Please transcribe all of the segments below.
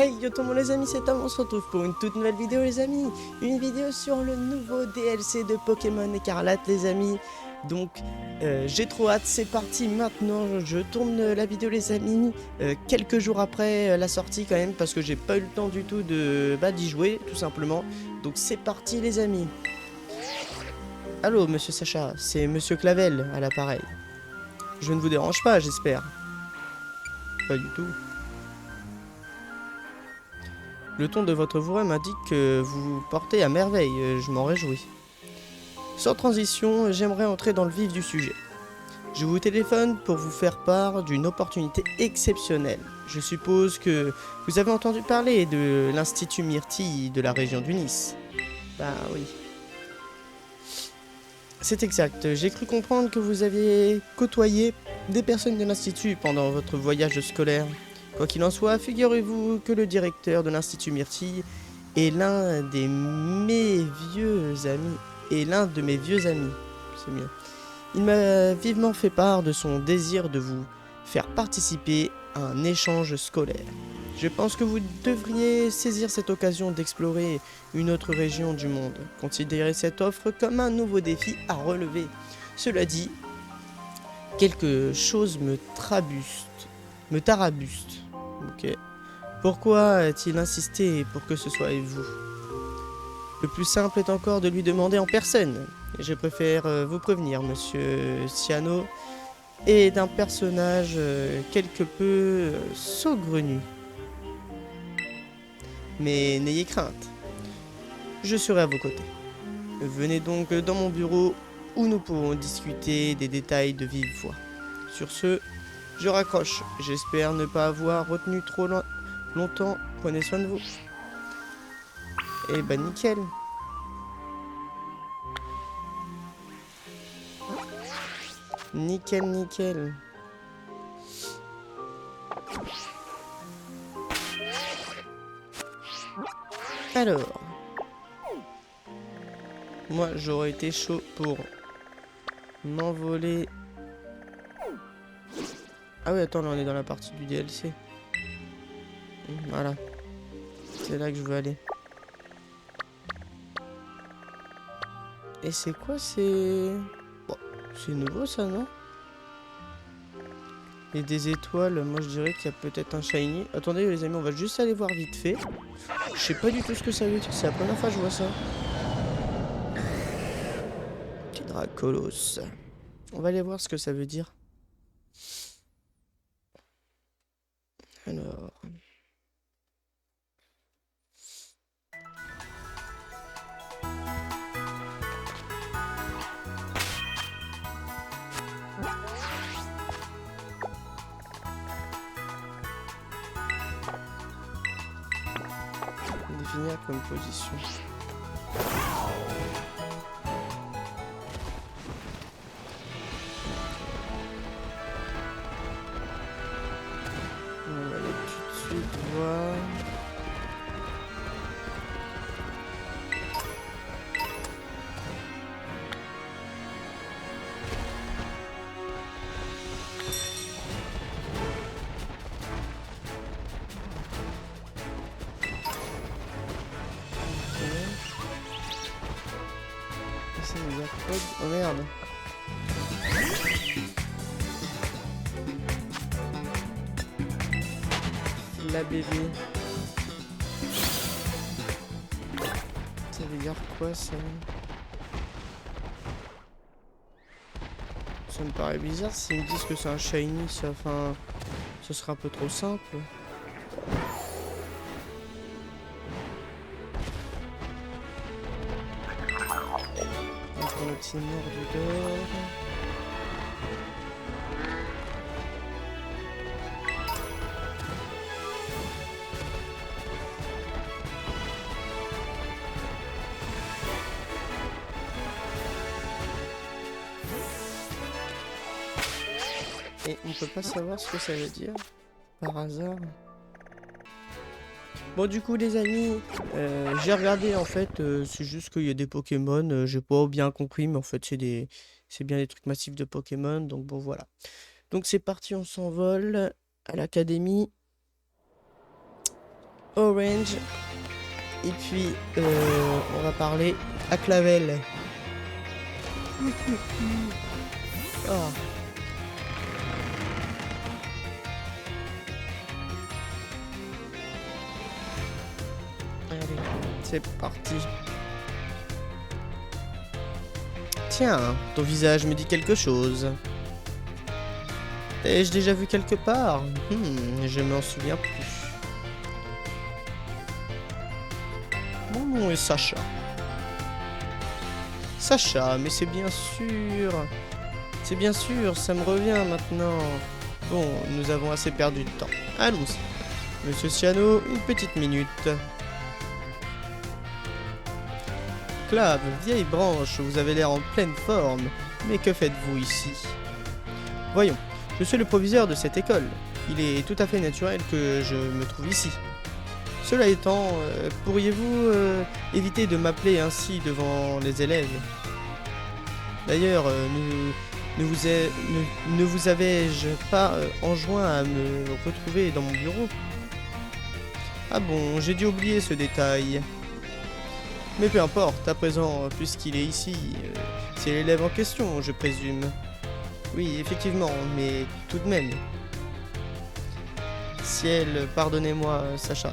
Hey yo tout le monde les amis, c'est Tom, on se retrouve pour une toute nouvelle vidéo les amis. Une vidéo sur le nouveau DLC de Pokémon Écarlate les amis. Donc j'ai trop hâte, c'est parti maintenant, je tourne la vidéo les amis. Quelques jours après la sortie quand même, parce que j'ai pas eu le temps du tout d'y jouer tout simplement. Donc c'est parti les amis. Allô monsieur Sacha, c'est monsieur Clavel à l'appareil. Je ne vous dérange pas j'espère. Pas du tout. Le ton de votre voix m'indique que vous vous portez à merveille, je m'en réjouis. Sans transition, j'aimerais entrer dans le vif du sujet. Je vous téléphone pour vous faire part d'une opportunité exceptionnelle. Je suppose que vous avez entendu parler de l'Institut Myrtille de la région du Nice. Bah oui. C'est exact, j'ai cru comprendre que vous aviez côtoyé des personnes de l'Institut pendant votre voyage scolaire. Quoi qu'il en soit, figurez-vous que le directeur de l'Institut Myrtille est l'un de mes vieux amis. C'est mieux. Il m'a vivement fait part de son désir de vous faire participer à un échange scolaire. Je pense que vous devriez saisir cette occasion d'explorer une autre région du monde. Considérez cette offre comme un nouveau défi à relever. Cela dit, quelque chose me tarabuste. Ok. Pourquoi a-t-il insisté pour que ce soit vous? Le plus simple est encore de lui demander en personne. Je préfère vous prévenir, monsieur Ciano est d'un personnage quelque peu saugrenu. Mais n'ayez crainte, je serai à vos côtés. Venez donc dans mon bureau où nous pourrons discuter des détails de vive voix. Sur ce, je raccroche. J'espère ne pas avoir retenu trop longtemps. Prenez soin de vous. Eh ben nickel. Nickel, nickel. Alors, moi j'aurais été chaud pour m'envoler. Ah oui, attends, là on est dans la partie du DLC. Voilà, c'est là que je veux aller. Et c'est quoi c'est... Bon, c'est nouveau ça, non? Et des étoiles, moi je dirais qu'il y a peut-être un shiny. Attendez les amis, on va juste aller voir vite fait. Je sais pas du tout ce que ça veut dire, c'est la première fois que je vois ça. Petit Dracolos. On va aller voir ce que ça veut dire. Alors... définir comme position. On va aller tout de suite voir. Ça veut dire quoi? Oh merde. La bébé. Ça veut dire quoi ça? Ça me paraît bizarre s'ils me disent que c'est un shiny, ça, enfin, ce sera un peu trop simple. On prend le petit mort d'or. Et on peut pas savoir ce que ça veut dire, par hasard. Bon du coup les amis, j'ai regardé en fait, c'est juste qu'il y a des Pokémon, j'ai pas bien compris, mais en fait c'est bien des trucs massifs de Pokémon, donc bon voilà. Donc c'est parti, on s'envole à l'académie. Orange. Et puis, on va parler à Clavel. Oh. Allez, c'est parti. Tiens, ton visage me dit quelque chose. T'ai-je déjà vu quelque part? Je m'en souviens plus. Mon nom est Sacha. Sacha, mais c'est bien sûr. C'est bien sûr, ça me revient maintenant. Bon, nous avons assez perdu de temps. Allons-y. Monsieur Ciano, une petite minute. Clave, vieille branche, vous avez l'air en pleine forme. Mais que faites-vous ici? Voyons, je suis le proviseur de cette école. Il est tout à fait naturel que je me trouve ici. Cela étant, pourriez-vous éviter de m'appeler ainsi devant les élèves? D'ailleurs, ne vous avais-je pas enjoint à me retrouver dans mon bureau? Ah bon, j'ai dû oublier ce détail. Mais peu importe, à présent, puisqu'il est ici, c'est l'élève en question, je présume. Oui, effectivement, mais tout de même. Ciel, pardonnez-moi, Sacha.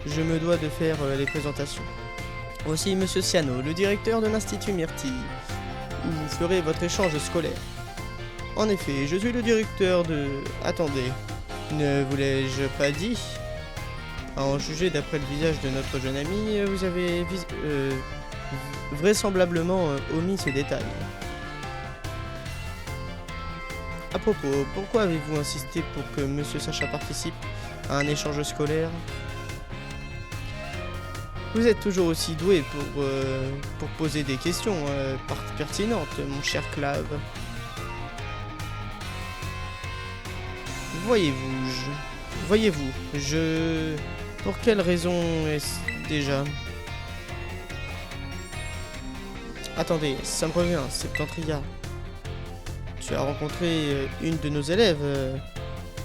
Je me dois de faire les présentations. Voici Monsieur Ciano, le directeur de l'Institut Myrtille, où vous ferez votre échange scolaire. En effet, je suis le directeur de... Attendez, ne vous l'ai-je pas dit? À en juger d'après le visage de notre jeune ami, vous avez vraisemblablement omis ce détail. À propos, pourquoi avez-vous insisté pour que Monsieur Sacha participe à un échange scolaire? Vous êtes toujours aussi doué pour poser des questions pertinentes, mon cher Clave. Voyez-vous, Pour quelle raison est-ce déjà? Attendez, ça me revient, Septentria. Tu as rencontré une de nos élèves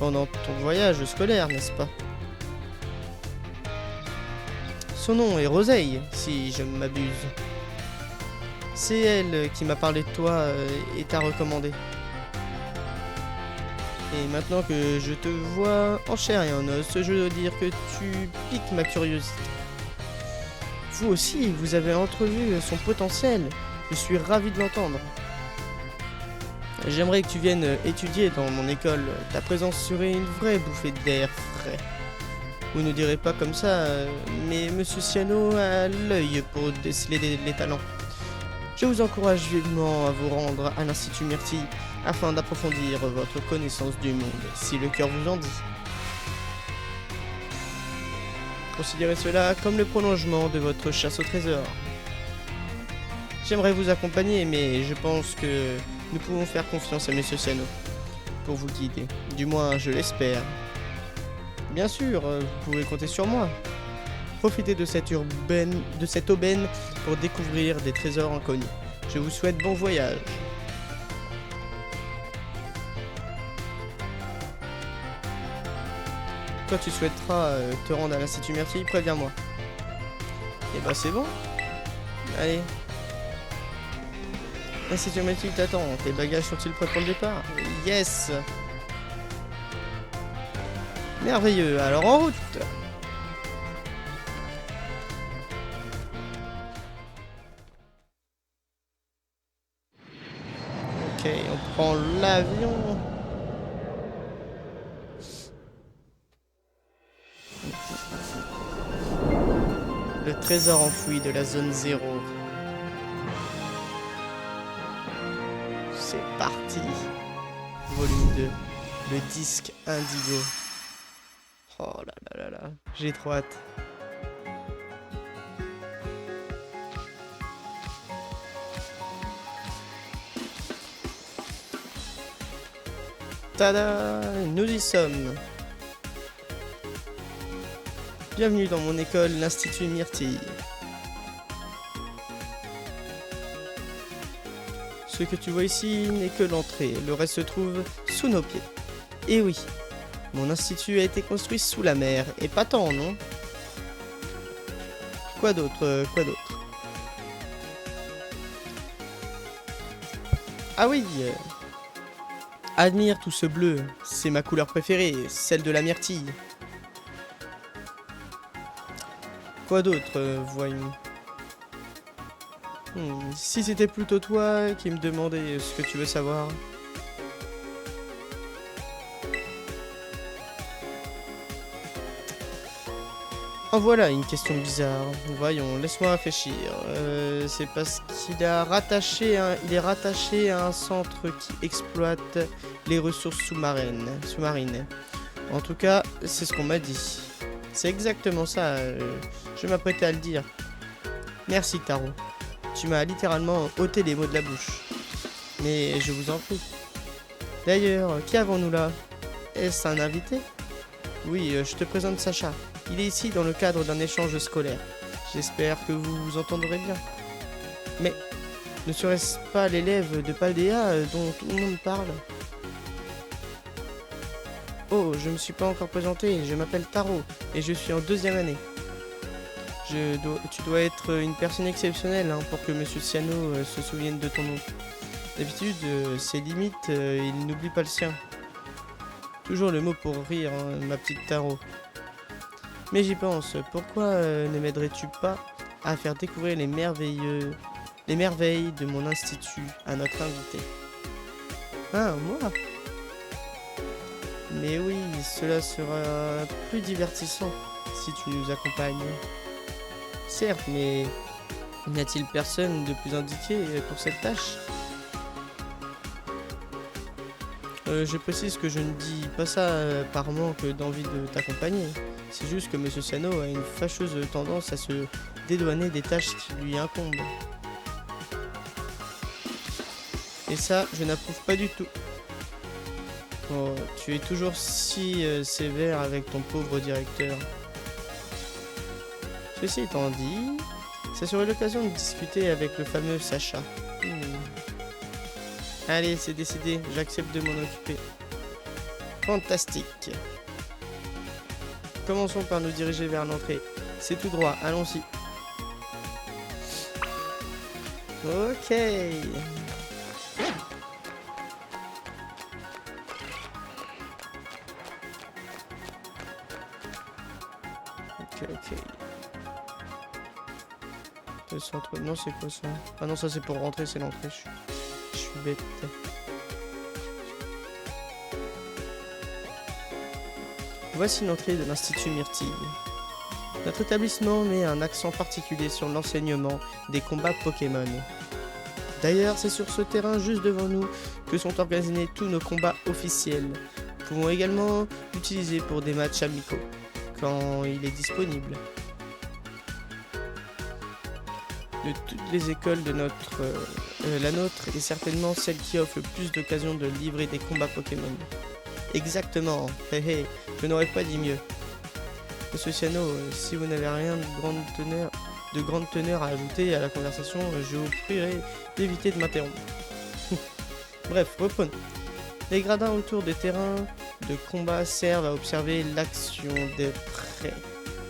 pendant ton voyage scolaire, n'est-ce pas? Son nom est Roseille, si je ne m'abuse. C'est elle qui m'a parlé de toi et t'a recommandé. Et maintenant que je te vois en chair et en os, je dois dire que tu piques ma curiosité. Vous aussi, vous avez entrevu son potentiel. Je suis ravi de l'entendre. J'aimerais que tu viennes étudier dans mon école. Ta présence serait une vraie bouffée d'air frais. Vous ne direz pas comme ça, mais Monsieur Ciano a l'œil pour déceler les talents. Je vous encourage vivement à vous rendre à l'Institut Myrtille afin d'approfondir votre connaissance du monde, si le cœur vous en dit. Considérez cela comme le prolongement de votre chasse au trésor. J'aimerais vous accompagner, mais je pense que nous pouvons faire confiance à Monsieur Ciano pour vous guider. Du moins, je l'espère. Bien sûr, vous pouvez compter sur moi. Profitez de cette aubaine pour découvrir des trésors inconnus. Je vous souhaite bon voyage. Quand tu souhaiteras te rendre à l'Institut Myrtille, préviens-moi. Et bah c'est bon. Allez. L'Institut Myrtille t'attend. Tes bagages sont-ils prêts pour le départ? Yes. Merveilleux, alors en route. Ok, on prend l'avion. Le trésor enfoui de la zone 0. C'est parti. Volume 2. Le disque indigo. Oh là là là là. J'ai trop hâte. Tada! Nous y sommes. Bienvenue dans mon école, l'Institut Myrtille. Ce que tu vois ici n'est que l'entrée, le reste se trouve sous nos pieds. Et oui, mon institut a été construit sous la mer, et pas tant, non? Quoi d'autre? Quoi d'autre? Ah oui, admire tout ce bleu, c'est ma couleur préférée, celle de la myrtille. Quoi d'autre, voyons. Si c'était plutôt toi qui me demandais ce que tu veux savoir. En voilà une question bizarre. Voyons, laisse-moi réfléchir. C'est parce qu'il il est rattaché à un centre qui exploite les ressources sous-marines. En tout cas, c'est ce qu'on m'a dit. C'est exactement ça. Je m'apprêtais à le dire. Merci, Taro. Tu m'as littéralement ôté les mots de la bouche. Mais je vous en prie. D'ailleurs, qui avons-nous là? Est-ce un invité? Oui, je te présente Sacha. Il est ici dans le cadre d'un échange scolaire. J'espère que vous vous entendrez bien. Mais ne serait-ce pas l'élève de Paldea dont tout le monde parle? Oh, je me suis pas encore présenté, je m'appelle Taro et je suis en 2e année. Tu dois être une personne exceptionnelle pour que Monsieur Ciano se souvienne de ton nom. D'habitude, ses limites, il n'oublie pas le sien. Toujours le mot pour rire, ma petite Taro. Mais j'y pense, pourquoi ne m'aiderais-tu pas à faire découvrir les merveilles de mon institut à notre invité? Ah, moi? Mais oui, cela sera plus divertissant si tu nous accompagnes. Certes, mais n'y a-t-il personne de plus indiqué pour cette tâche? Je précise que je ne dis pas ça par manque d'envie de t'accompagner. C'est juste que Monsieur Sano a une fâcheuse tendance à se dédouaner des tâches qui lui incombent. Et ça, je n'approuve pas du tout. Oh, tu es toujours si sévère avec ton pauvre directeur. Ceci étant dit, ça serait l'occasion de discuter avec le fameux Sacha. Allez, c'est décidé, j'accepte de m'en occuper. Fantastique. Commençons par nous diriger vers l'entrée. C'est tout droit, allons-y. Ok. Ok. Le centre... Non, c'est quoi ça? Ah non, ça c'est pour rentrer, c'est l'entrée. Je suis bête. Voici l'entrée de l'Institut Myrtille. Notre établissement met un accent particulier sur l'enseignement des combats Pokémon. D'ailleurs, c'est sur ce terrain juste devant nous que sont organisés tous nos combats officiels. Nous pouvons également l'utiliser pour des matchs amicaux, quand il est disponible. De toutes les écoles de la nôtre est certainement celle qui offre le plus d'occasions de livrer des combats Pokémon. Exactement, je n'aurais pas dit mieux. Monsieur Ciano, si vous n'avez rien de grande teneur à ajouter à la conversation, je vous prierai d'éviter de m'interrompre. Bref, reprenons. Les gradins autour des terrains de combat servent à observer l'action de près.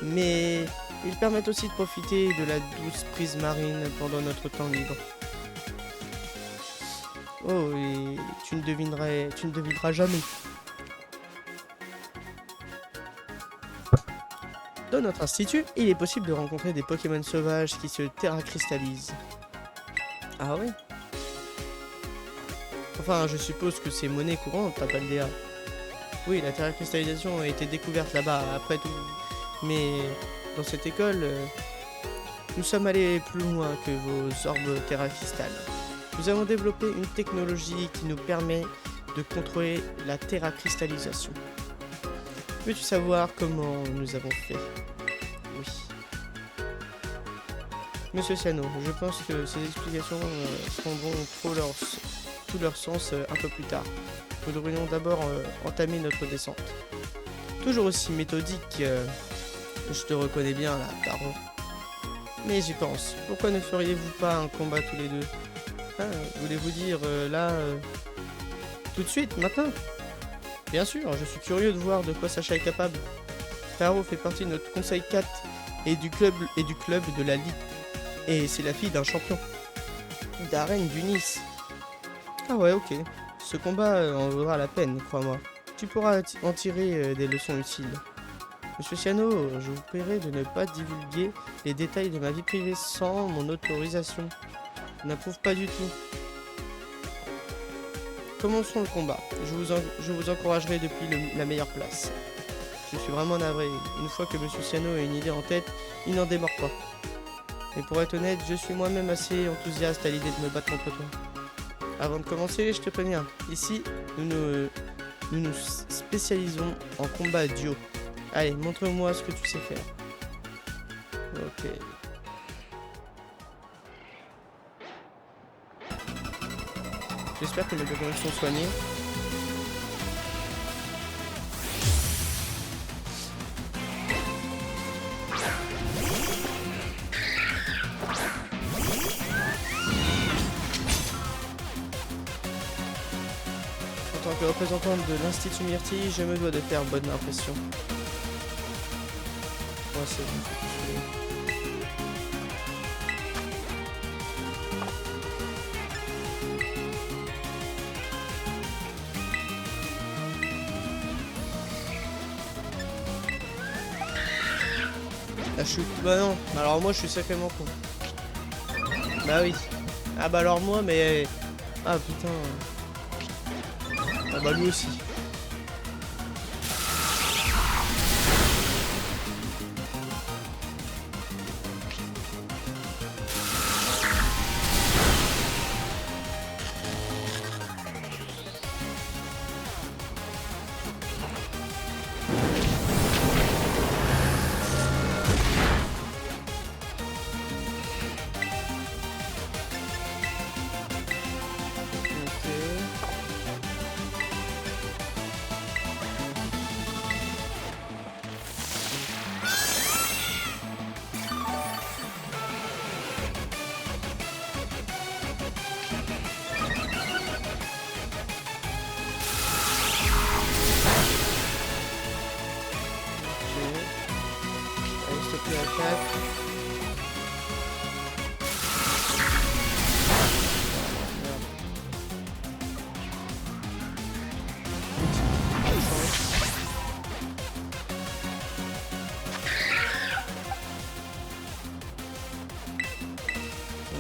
Mais ils permettent aussi de profiter de la douce brise marine pendant notre temps libre. Oh, et tu ne devineras jamais. Dans notre institut, il est possible de rencontrer des Pokémon sauvages qui se terracristallisent. Ah ouais? Enfin, je suppose que c'est monnaie courante à Paldea. Oui, la terracristallisation a été découverte là-bas, après tout. Mais dans cette école, nous sommes allés plus loin que vos orbes terracristal. Nous avons développé une technologie qui nous permet de contrôler la terracristallisation. Veux-tu savoir comment nous avons fait? Oui. Monsieur Ciano, je pense que ces explications prendront tout leur sens un peu plus tard. Nous devrions d'abord entamer notre descente. Toujours aussi méthodique, je te reconnais bien là, Taro. Mais j'y pense, pourquoi ne feriez-vous pas un combat tous les deux? Voulez-vous dire là, tout de suite, maintenant? Bien sûr, je suis curieux de voir de quoi Sacha est capable. Taro fait partie de notre conseil 4 et du club de la Ligue. Et c'est la fille d'un champion. Darren du Nice. Ah ouais, ok. Ce combat en vaudra la peine, crois-moi. Tu pourras en tirer des leçons utiles. Monsieur Ciano, je vous prierai de ne pas divulguer les détails de ma vie privée sans mon autorisation. Je n'approuve pas du tout. Commençons le combat. Je vous encouragerai depuis la meilleure place. Je suis vraiment navré. Une fois que Monsieur Ciano a une idée en tête, il n'en démord pas. Mais pour être honnête, je suis moi-même assez enthousiaste à l'idée de me battre contre toi. Avant de commencer, je te préviens. Ici, nous nous spécialisons en combat duo. Allez, montre-moi ce que tu sais faire. Ok. J'espère que mes connexions sont soignées. En tant que représentante de l'Institut Myrtille, je me dois de faire bonne impression. Ouais, c'est bon. La chute. Bah non, alors moi je suis sacrément con. Bah oui. Ah bah alors moi mais... Ah putain. Ah bah lui aussi.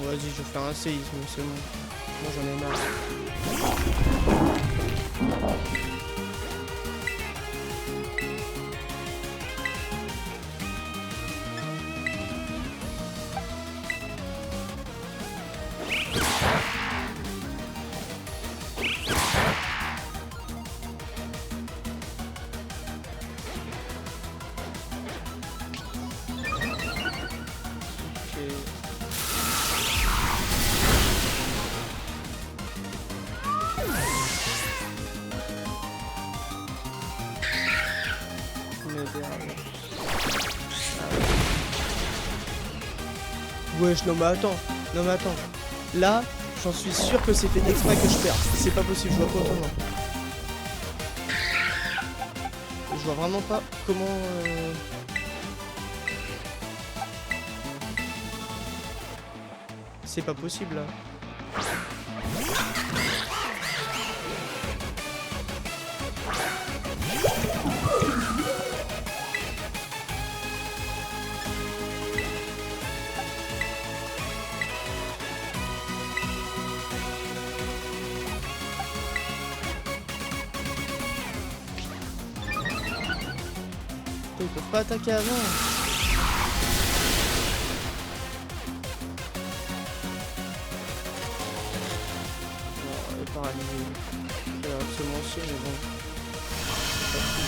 Vas-y, je vais faire un séisme, c'est bon. Moi j'en ai marre. Wesh, non mais attends, là, j'en suis sûr que c'est fait exprès que je perds. C'est pas possible, je vois pas autrement. Je vois vraiment pas comment... C'est pas possible là. Ils peuvent pas attaquer avant. Non, elle est paralysée. Elle a absolument chier, mais bon. C'est pas fou.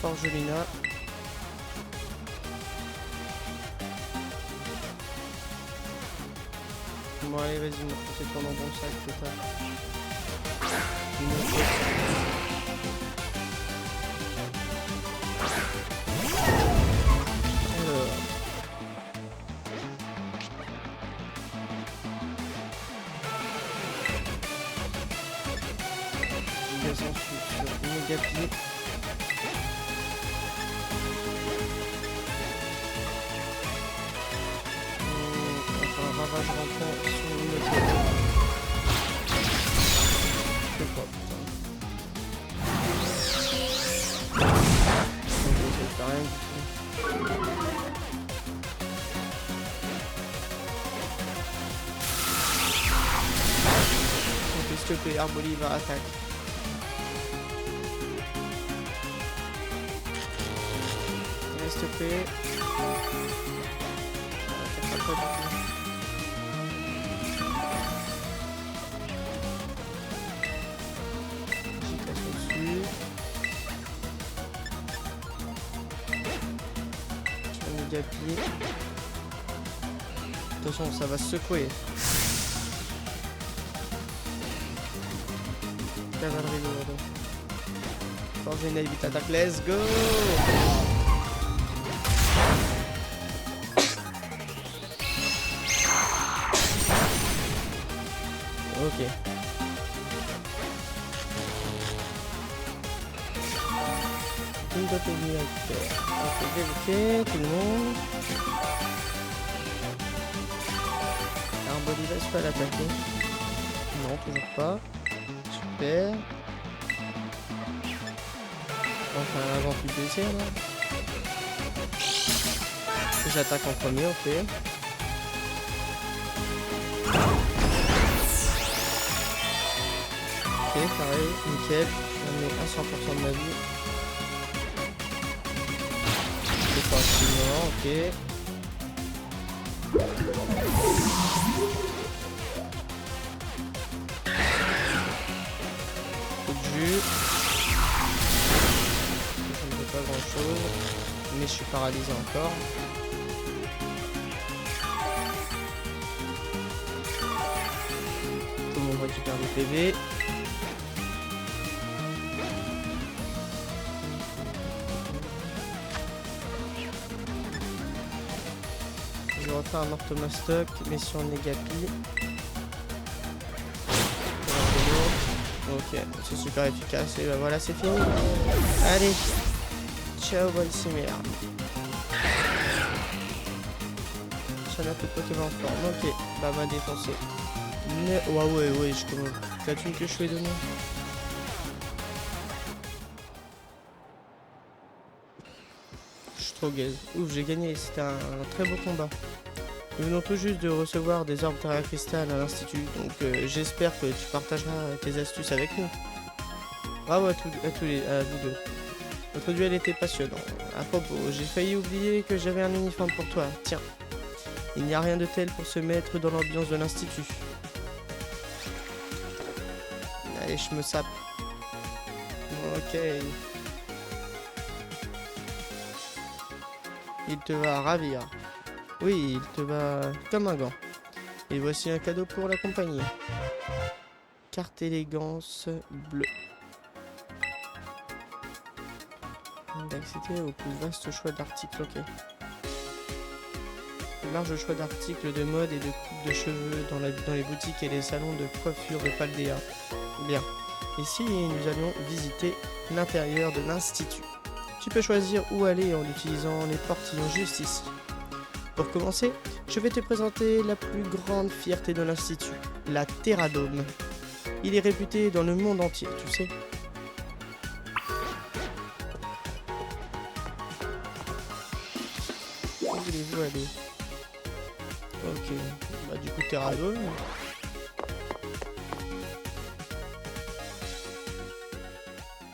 Forgelina. Bon allez vas-y, c'est ton bon sac que t'as. Alors. Je descends sur Mégapied. Enfin, ravage rampant sur une autre. Je sais pas, putain. Ok, ça fait rien du tout. Ok, s'il te plaît, Arbolive attaque. S'il te plaît. Ça fera pas du tout. Dessus. Sur le Mégapied. Attention, ça va se secouer. Cavalerie lourde. Forger une vite attaque, let's go! Ok. Une dot et demie à faire. Ok, tout le monde. Arbolive, est-ce pas l'attaquer? Non, toujours pas. Super. Enfin, avant tout baisser là. J'attaque en premier, ok. Ok, pareil, nickel. Je mets à 100% de ma vie. C'est pas mort, ok. Coup de jus. Ça ne fait pas grand chose. Mais je suis paralysé encore. Tout le monde récupère des PV. Je vais refaire un orthomastoc, mais sur Négapi. Ok, c'est super efficace. Et bah voilà, c'est fini. Allez, ciao, bonne ciméra. J'en ai tout Pokémon en forme. Ok, bah m'a défoncé. Ouais, je commence. La thune que je lui ai donnée. Je suis trop gaze. Ouf, j'ai gagné. C'était un très beau combat. Nous venons tout juste de recevoir des orbes Terra Cristal à l'Institut, donc j'espère que tu partageras tes astuces avec nous. Bravo à vous deux. Votre duel était passionnant. À propos, j'ai failli oublier que j'avais un uniforme pour toi. Tiens, il n'y a rien de tel pour se mettre dans l'ambiance de l'Institut. Allez, je me sape. Ok. Il te va ravir. Oui, il te va comme un gant. Et voici un cadeau pour la compagnie. Carte élégance bleue. D'accéder au plus vaste choix d'articles, ok. Un large choix d'articles de mode et de coupe de cheveux dans les boutiques et les salons de coiffure de Paldea. Bien. Ici, nous allons visiter l'intérieur de l'Institut. Tu peux choisir où aller en utilisant les portillons juste ici. Pour commencer, je vais te présenter la plus grande fierté de l'Institut, la Terradome. Il est réputé dans le monde entier, tu sais. Où voulez-vous aller? Ok, bah du coup Terradome.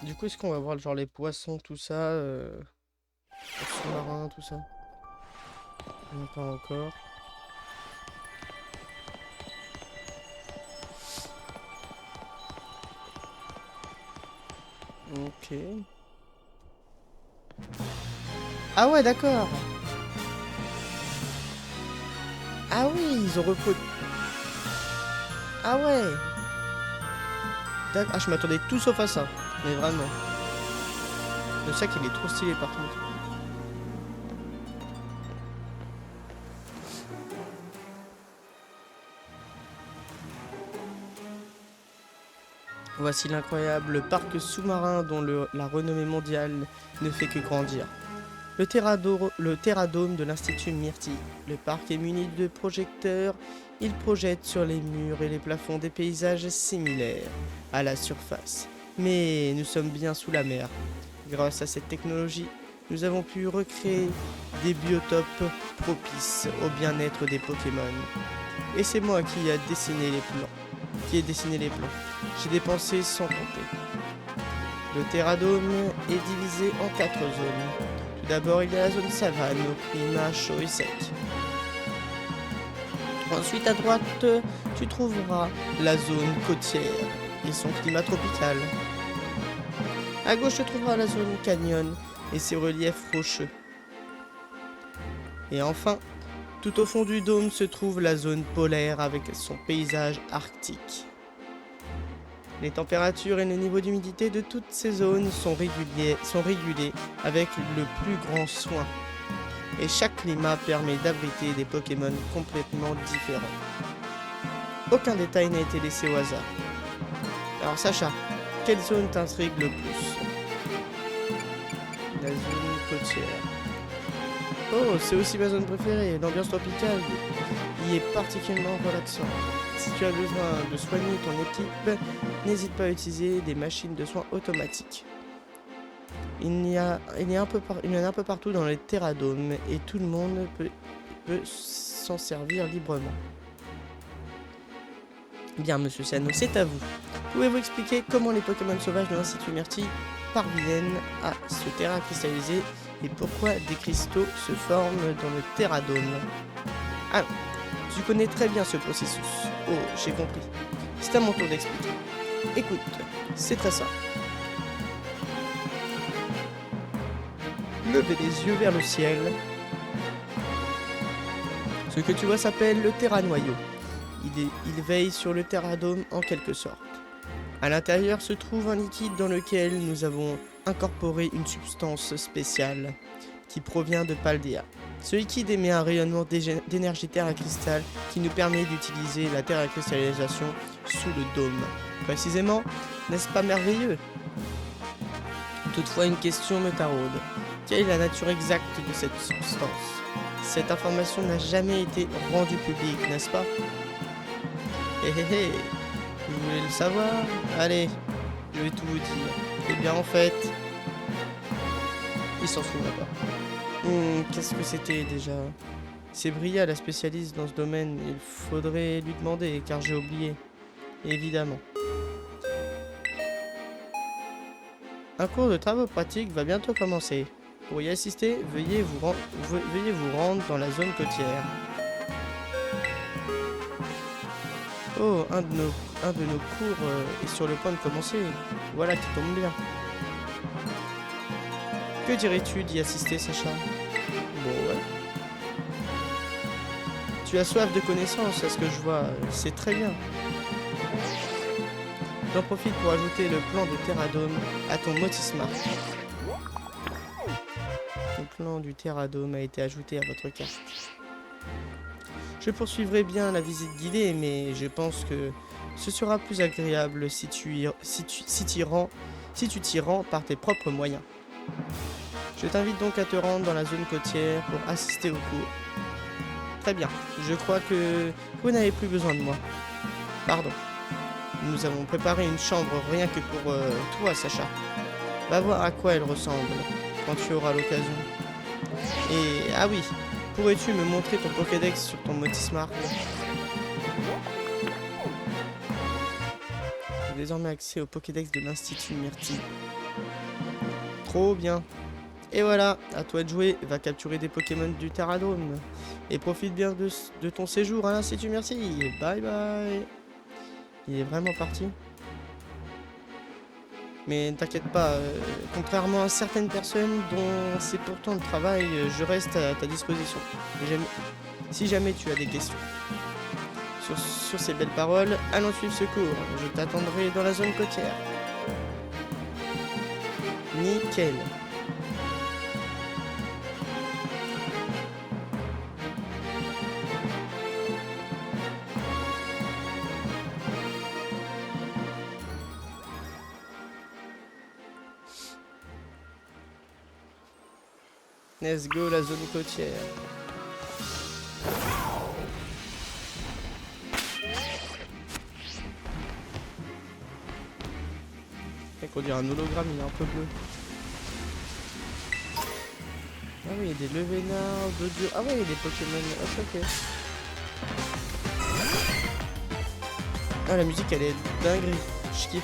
Du coup, est-ce qu'on va voir genre les poissons, tout ça, les sous-marins, tout ça? Non, pas encore. Ok. Ah ouais, d'accord. Ah oui, ils ont reproduit... Ah ouais. Ah, je m'attendais tout sauf à ça. Mais vraiment. Le sac, il est trop stylé par contre. Voici l'incroyable parc sous-marin dont la renommée mondiale ne fait que grandir. Le terradome de l'Institut Myrtille. Le parc est muni de projecteurs. Il projette sur les murs et les plafonds des paysages similaires à la surface. Mais nous sommes bien sous la mer. Grâce à cette technologie, nous avons pu recréer des biotopes propices au bien-être des Pokémon. Et c'est moi qui ai dessiné les plans. J'ai dépensé sans compter. Le terradome est divisé en 4 zones. Tout d'abord, il y a la zone savane, au climat chaud et sec. Ensuite, à droite, tu trouveras la zone côtière et son climat tropical. À gauche, tu trouveras la zone canyon et ses reliefs rocheux. Et enfin, tout au fond du dôme se trouve la zone polaire avec son paysage arctique. Les températures et le niveau d'humidité de toutes ces zones sont régulés avec le plus grand soin. Et chaque climat permet d'abriter des Pokémon complètement différents. Aucun détail n'a été laissé au hasard. Alors Sacha, quelle zone t'intrigue le plus? La zone côtière. Oh, c'est aussi ma zone préférée, l'ambiance tropicale y est particulièrement relaxante. Si tu as besoin de soigner ton équipe, n'hésite pas à utiliser des machines de soins automatiques. Il y en a un peu partout dans les terradomes et tout le monde peut s'en servir librement. Bien, monsieur Sano, c'est à vous. Pouvez-vous expliquer comment les Pokémon sauvages de l'Institut Myrtille parviennent à se terra cristalliser et pourquoi des cristaux se forment dans le terradome? Ah, tu connais très bien ce processus. Oh, j'ai compris. C'est à mon tour d'expliquer. Écoute, c'est très simple. Levez les yeux vers le ciel. Ce que tu vois s'appelle le terranoyau. Il veille sur le terradome en quelque sorte. À l'intérieur se trouve un liquide dans lequel nous avons incorporé une substance spéciale qui provient de Paldea. Ce liquide émet un rayonnement d'énergie terre cristal qui nous permet d'utiliser la terre à cristallisation sous le dôme. Précisément, n'est-ce pas merveilleux? Toutefois, une question me taraude. Quelle est la nature exacte de cette substance? Cette information n'a jamais été rendue publique, n'est-ce pas? Hé hé hé, vous voulez le savoir? Allez, je vais tout vous dire. Eh bien en fait, il s'en souviendra pas. Qu'est-ce que c'était déjà? C'est Bria, la spécialiste dans ce domaine. Il faudrait lui demander, car j'ai oublié. Évidemment. Un cours de travaux pratiques va bientôt commencer. Pour y assister, veuillez vous rendre dans la zone côtière. Oh, un de nos cours est sur le point de commencer. Voilà qui tombe bien. Que dirais-tu d'y assister, Sacha? Bon, ouais. Tu as soif de connaissances, à ce que je vois. C'est très bien. J'en profite pour ajouter le plan de Terradome à ton Motismart. Le plan du Terradome a été ajouté à votre carte. Je poursuivrai bien la visite guidée, mais je pense que ce sera plus agréable si tu t'y rends par tes propres moyens. Je t'invite donc à te rendre dans la zone côtière pour assister au cours. Très bien, je crois que vous n'avez plus besoin de moi. Pardon. Nous avons préparé une chambre rien que pour toi, Sacha. Va voir à quoi elle ressemble quand tu auras l'occasion. Et ah oui, pourrais-tu me montrer ton Pokédex sur ton Motismart? J'ai désormais accès au Pokédex de l'Institut Myrtille. Trop bien. Et voilà, à toi de jouer, va capturer des Pokémon du Terradome. Et profite bien de ton séjour à l'Institut Myrtille. Bye bye. Il est vraiment parti? Mais t'inquiète pas, contrairement à certaines personnes dont c'est pourtant le travail, je reste à ta disposition. Si jamais tu as des questions. Sur ces belles paroles, allons suivre ce cours. Je t'attendrai dans la zone côtière. Nickel. Let's go, la zone côtière. Mec, on dirait un hologramme, il est un peu bleu. Ah oui, il y a des Levénards, Dodio. Ah ouais, il y a des Pokémon. Ah, ok. Ah, la musique, elle est dingue. Je kiffe.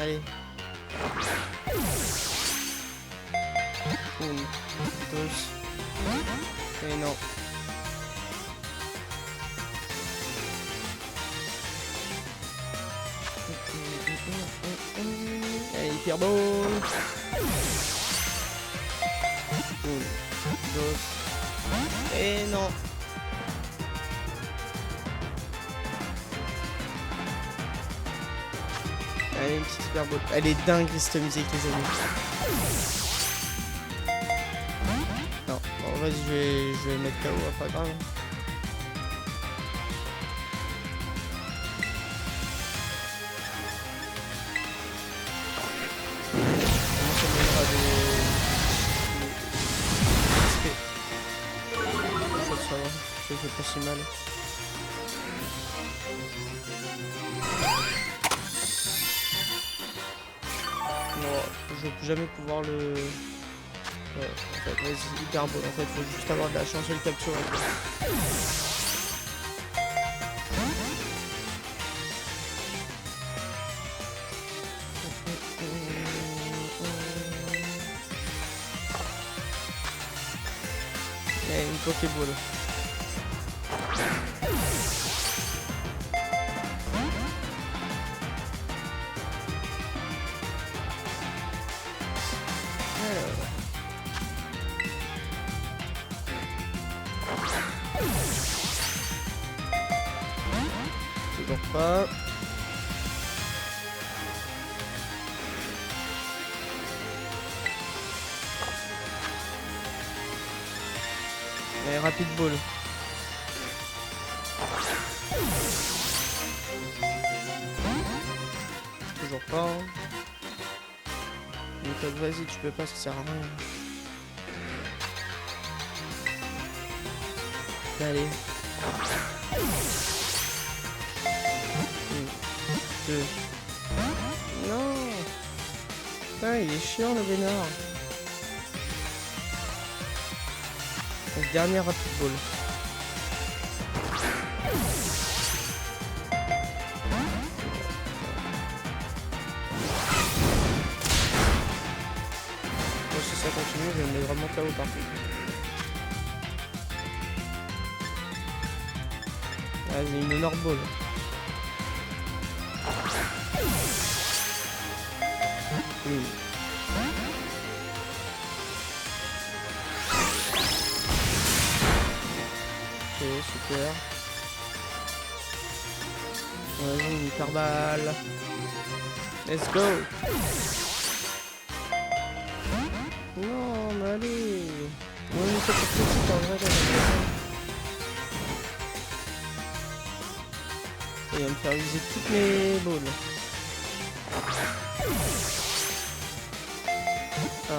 Allez. Une, deux. Et non. Allez, Hyper Ball. Une, deux. Et non. Allez, une petite Hyper Ball. Elle est dingue cette musique, les amis. Non, bon, vas-y, je vais mettre KO, pas grave. Ça mènera faut le savoir, je fais pas si mal. Non, je vais plus jamais pouvoir le... Ouais, en fait, vas-y, Hyper Ball. En fait, faut juste avoir de la chance de le capturer. Et une Pokéball. Toujours pas. Et Rapid Ball. Toujours pas. Hein. Méthode, vas-y, tu peux pas, ça sert à rien. Allez. 1, 2. Non. Putain, il est chiant le vénard. Dernière Rapid Ball. Bon, si ça continue, je me mets vraiment KO par contre. Vas-y, une Nordball. Ok, super. Vas-y, une Hyper Balle. Let's go. Non, mais allez. On est pas pour petit en vrai. Et il va me faire viser toutes mes balles. 1,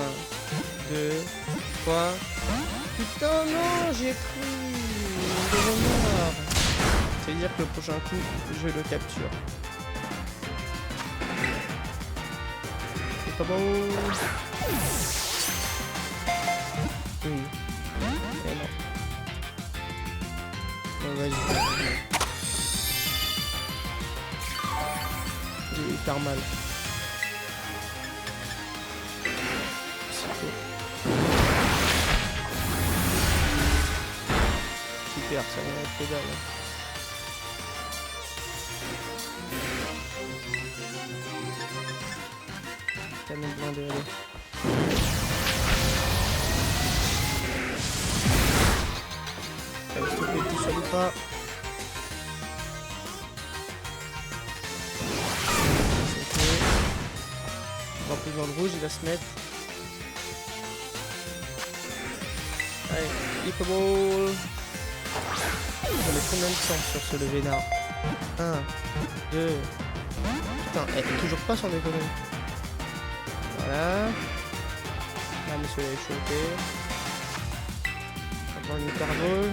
2, 3. Putain, non, j'ai cru. Ça veut dire que le prochain coup, je le capture. C'est pas beau. Oui. Et non. Bon, vas-y. J'ai hyper mal. Super, ça va être que dalle. Canon blindé, allez. Ça va stopper tout seul ou pas. Ok. En plus dans le rouge, il va se mettre. Allez, Hyper Ball. J'en ai combien de temps sur ce vénard? 1, 2. Putain, elle est toujours pas sans déconner. Voilà. Là, monsieur est chopé. On va prendre une Hyper Ball.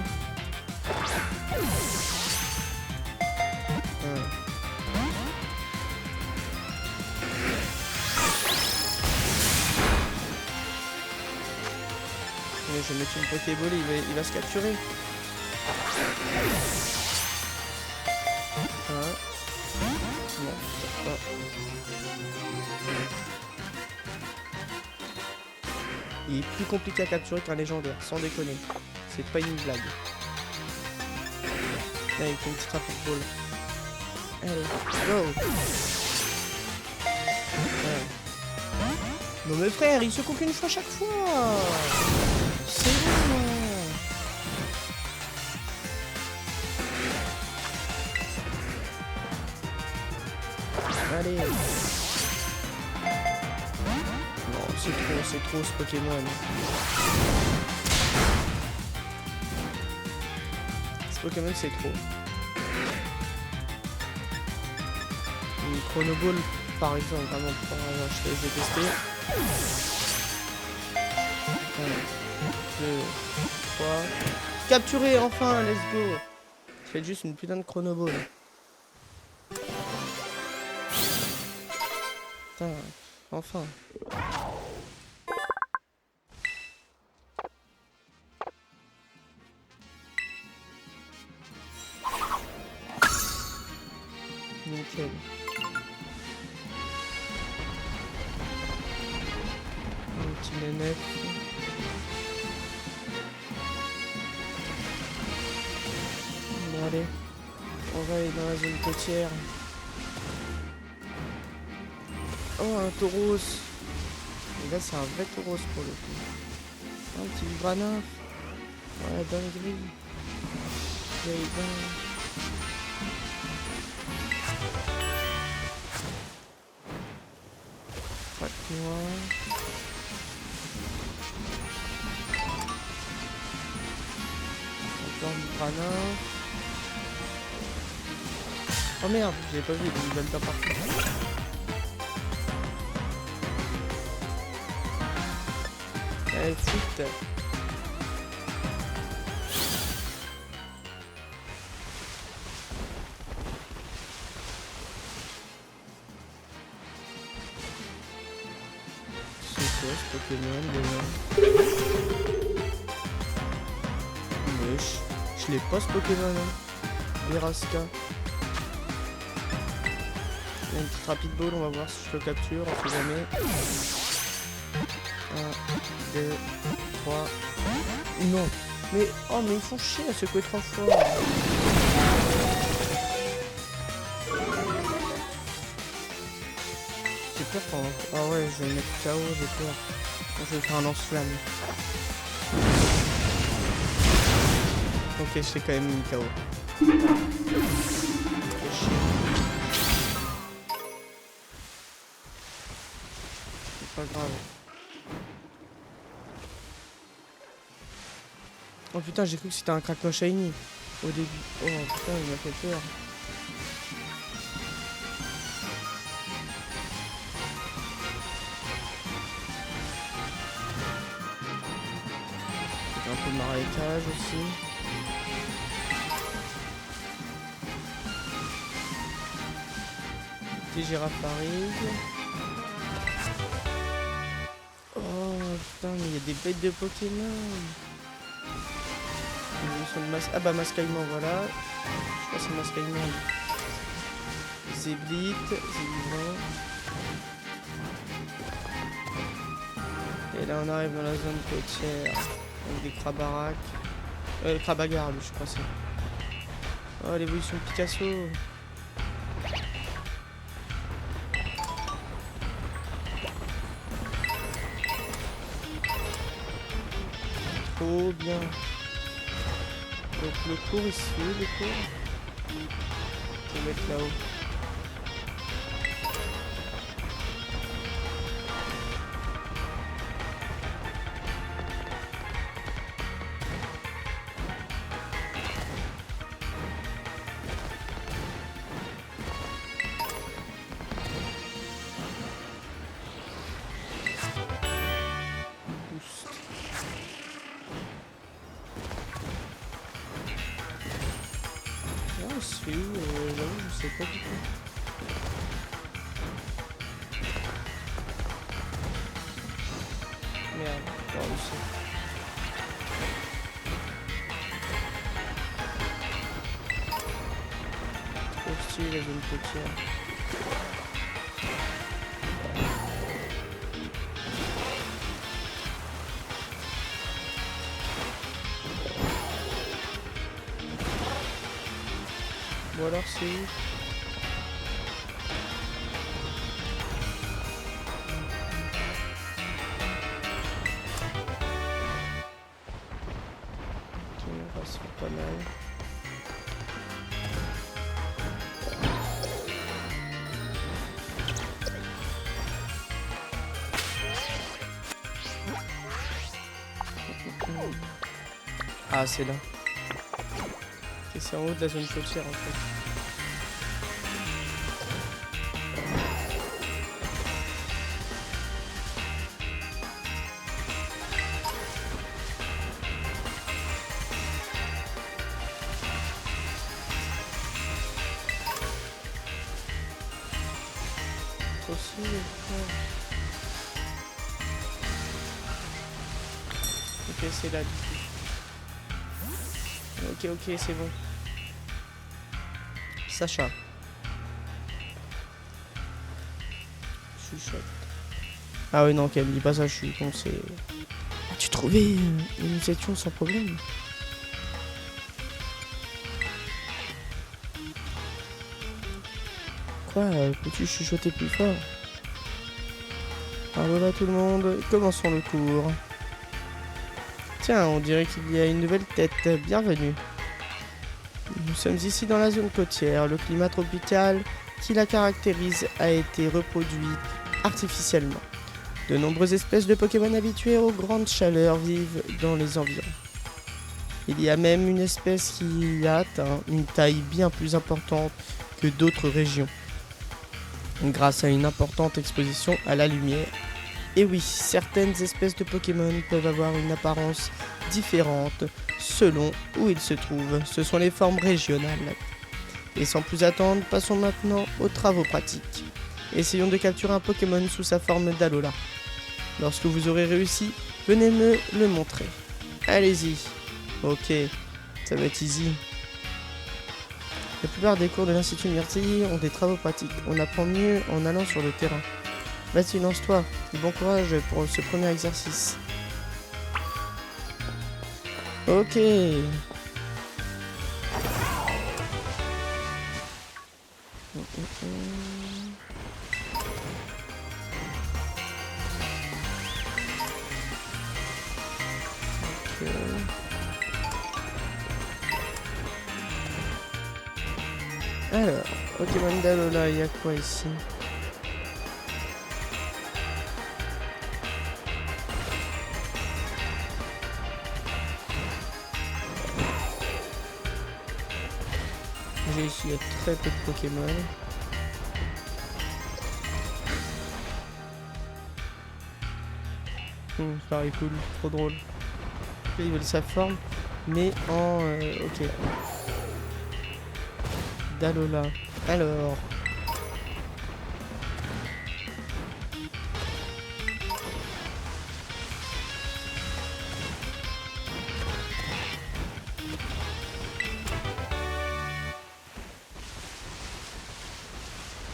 Je vais mettre une Pokéball, il va se capturer. Non, pas. Il est plus compliqué à capturer qu'un légendaire, sans déconner. C'est pas une blague. Là, il fait une petite rapid ball. Allez, go! Ouais. Non mais frère, il se coupe une fois chaque fois. C'est bon. Allez. Non, c'est trop ce Pokémon. Ce Pokémon c'est trop. Une Chrono Ball par exemple, vraiment pour je vais tester. 1, 2, 3. Capturé enfin, let's go. Faites juste une putain de Chrono Ball. Putain, enfin. Nickel. Un petit nénef. Bon allez, on va aller dans la zone côtière. Oh, un tauros. Et là c'est un vrai tauros pour le coup. Un petit Vibranaf. Ouais, dinguerie. Noir. Encore du Vibranaf. Oh merde, j'ai pas vu, il donne pas partout. Allez, foot. C'est quoi ce Pokémon déjà? Wesh, je l'ai pas ce Pokémon hein. Veraska. Il y a une petite rapide ball, on va voir si je le capture, on sait jamais. 1, 2, 3. Non. Mais oh mais ils font chier à secouer 3 fois. J'ai peur quand... Ah ouais, je vais le mettre KO, j'ai peur. Je vais faire un lance-flamme. Ok, je fais quand même une KO. C'est pas grave. Oh putain, j'ai cru que c'était un Kraknoa Shiny au début. Oh putain, il m'a fait peur. Un peu de marécage aussi. Des girafes arrivent. Oh putain, mais il y a des bêtes de Pokémon. Ah bah Mascaïman, voilà. Je crois que c'est Mascaïman. Zéblit, Zéblit. Et là on arrive dans la zone côtière. Avec des Crabarac. Crabagarde, je crois c'est. Oh l'évolution de Picasso. Trop bien. Donc le cours ici, le cours. On va mettre là-haut. C'est où là, je sais pas du tout. Merde, par ici. Trop stylé la zone côtière. Bon alors c'est où? Ok, on va se faire pas mal. Ah c'est là. Et c'est en haut de la zone côtière en fait. Aussi, ok, c'est là du coup. Ok, c'est bon. Sacha. Chuchote. Ah oui, non, qu'elle me dit pas ça, je suis con, c'est... As-tu trouvé une initiation sans problème? Quoi, peux-tu chuchoter plus fort? Alors là tout le monde, commençons le cours. Tiens, on dirait qu'il y a une nouvelle tête, bienvenue. Nous sommes ici dans la zone côtière, le climat tropical qui la caractérise a été reproduit artificiellement. De nombreuses espèces de Pokémon habituées aux grandes chaleurs vivent dans les environs. Il y a même une espèce qui a atteint une taille bien plus importante que d'autres régions, grâce à une importante exposition à la lumière. Et oui, certaines espèces de Pokémon peuvent avoir une apparence différente selon où ils se trouvent. Ce sont les formes régionales. Et sans plus attendre, passons maintenant aux travaux pratiques. Essayons de capturer un Pokémon sous sa forme d'Alola. Lorsque vous aurez réussi, venez me le montrer. Allez-y. Ok, ça va être easy. La plupart des cours de l'Institut Myrtille ont des travaux pratiques. On apprend mieux en allant sur le terrain. Vas-y, lance-toi. Bon courage pour ce premier exercice. Ok. Alors, Pokémon d'Alola, il y a quoi ici? J'ai ici il y a très peu de Pokémon. Pareil cool, trop drôle. Là, ils veulent sa forme, mais en... ok. D'Alola. Alors...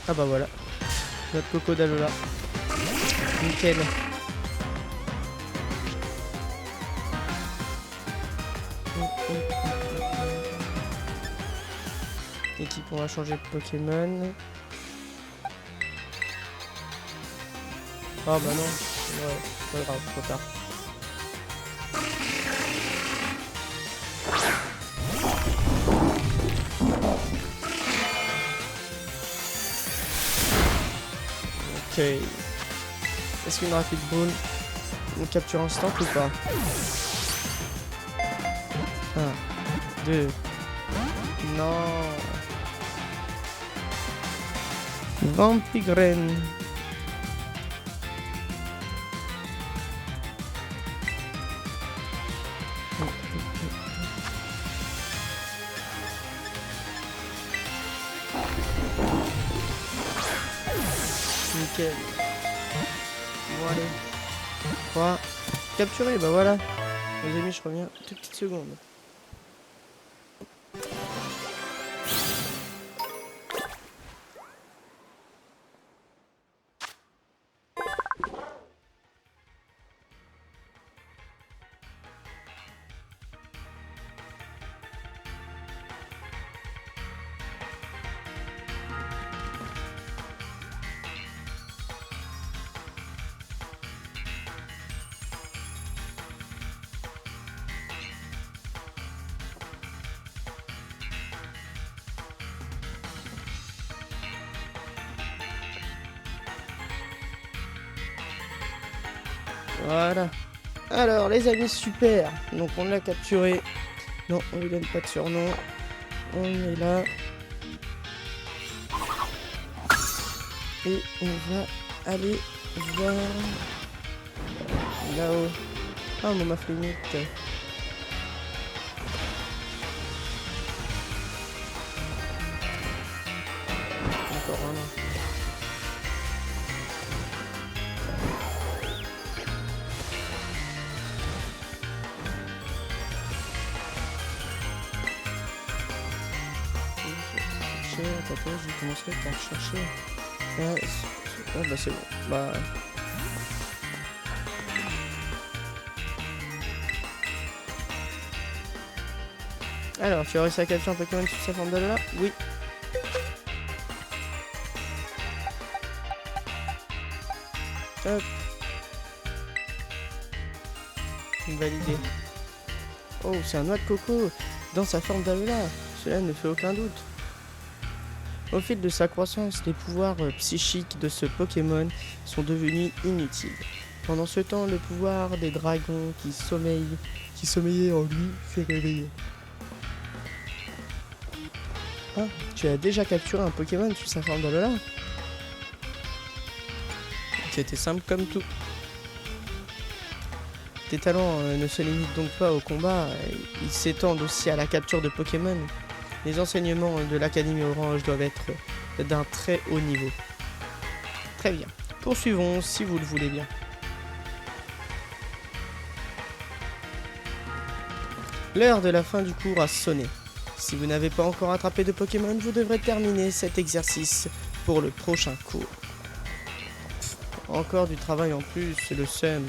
Ah bah voilà. Notre coco d'Alola. Nickel. Équipe, on va changer de Pokémon. Ah bah non. Ouais, pas grave, trop tard. Ok. Est-ce qu'une rapid ball, une capture instant ou pas? 1, 2. Non. Vampigren. Nickel. Bon allez. 3. Capturé, bah voilà. Les amis, je reviens toute petite seconde. Voilà. Alors les amis, super. Donc on l'a capturé. Non, on lui donne pas de surnom. On est là. Et on va aller voir là-haut. Ah, mon maflinite. Encore un an. Attends, je commencerai par chercher. Ah bah c'est bon. Bah. Alors, tu as réussi à capturer un Pokémon sur sa forme de là? Oui. Hop. Validé. Oh, c'est un noix de coco dans sa forme d'Alola. Cela ne fait aucun doute. Au fil de sa croissance, les pouvoirs psychiques de ce Pokémon sont devenus inutiles. Pendant ce temps, le pouvoir des dragons qui sommeillaient en lui s'est réveillé. Ah, tu as déjà capturé un Pokémon sous sa forme d'Alola? C'était simple comme tout. Tes talents ne se limitent donc pas au combat, ils s'étendent aussi à la capture de Pokémon. Les enseignements de l'Académie Orange doivent être d'un très haut niveau. Très bien. Poursuivons si vous le voulez bien. L'heure de la fin du cours a sonné. Si vous n'avez pas encore attrapé de Pokémon, vous devrez terminer cet exercice pour le prochain cours. Encore du travail en plus, le seum.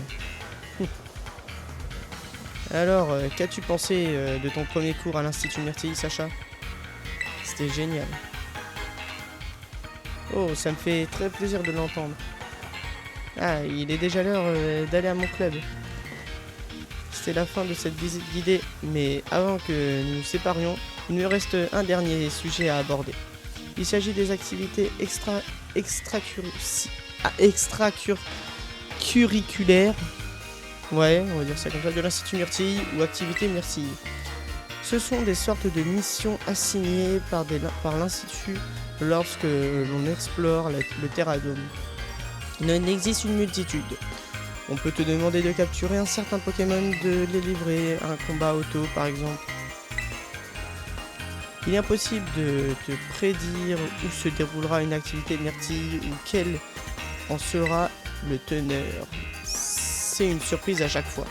Alors, qu'as-tu pensé de ton premier cours à l'Institut Myrtille, Sacha? C'était génial. Oh, ça me fait très plaisir de l'entendre. Ah, il est déjà l'heure d'aller à mon club. C'était la fin de cette visite guidée, mais avant que nous nous séparions, il me reste un dernier sujet à aborder. Il s'agit des activités extracurriculaires. Ouais, on va dire ça comme ça, de l'Institut Myrtille ou activité Myrtille. Ce sont des sortes de missions assignées par l'Institut lorsque l'on explore le Terradome. Il en existe une multitude. On peut te demander de capturer un certain Pokémon, de les livrer à un combat auto par exemple. Il est impossible de te prédire où se déroulera une activité Myrtille ou quel en sera le teneur. C'est une surprise à chaque fois.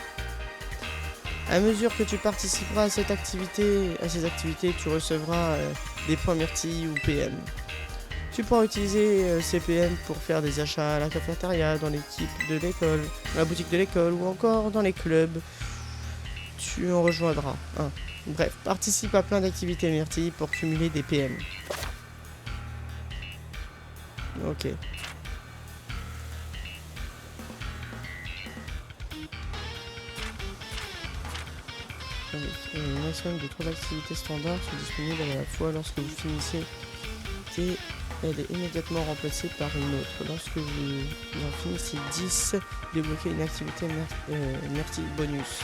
À mesure que tu participeras à ces activités, tu recevras des points Myrtille ou PM. Tu pourras utiliser ces PM pour faire des achats à la cafétéria, dans l'équipe de l'école, dans la boutique de l'école ou encore dans les clubs. Tu en rejoindras un. Bref, participe à plein d'activités Myrtille pour cumuler des PM. Ok. Un maximum de 3 activités standards sont disponibles à la fois lorsque vous finissez tes Elle est immédiatement remplacée par une autre. Lorsque vous en finissez 10, débloquez une activité merci bonus.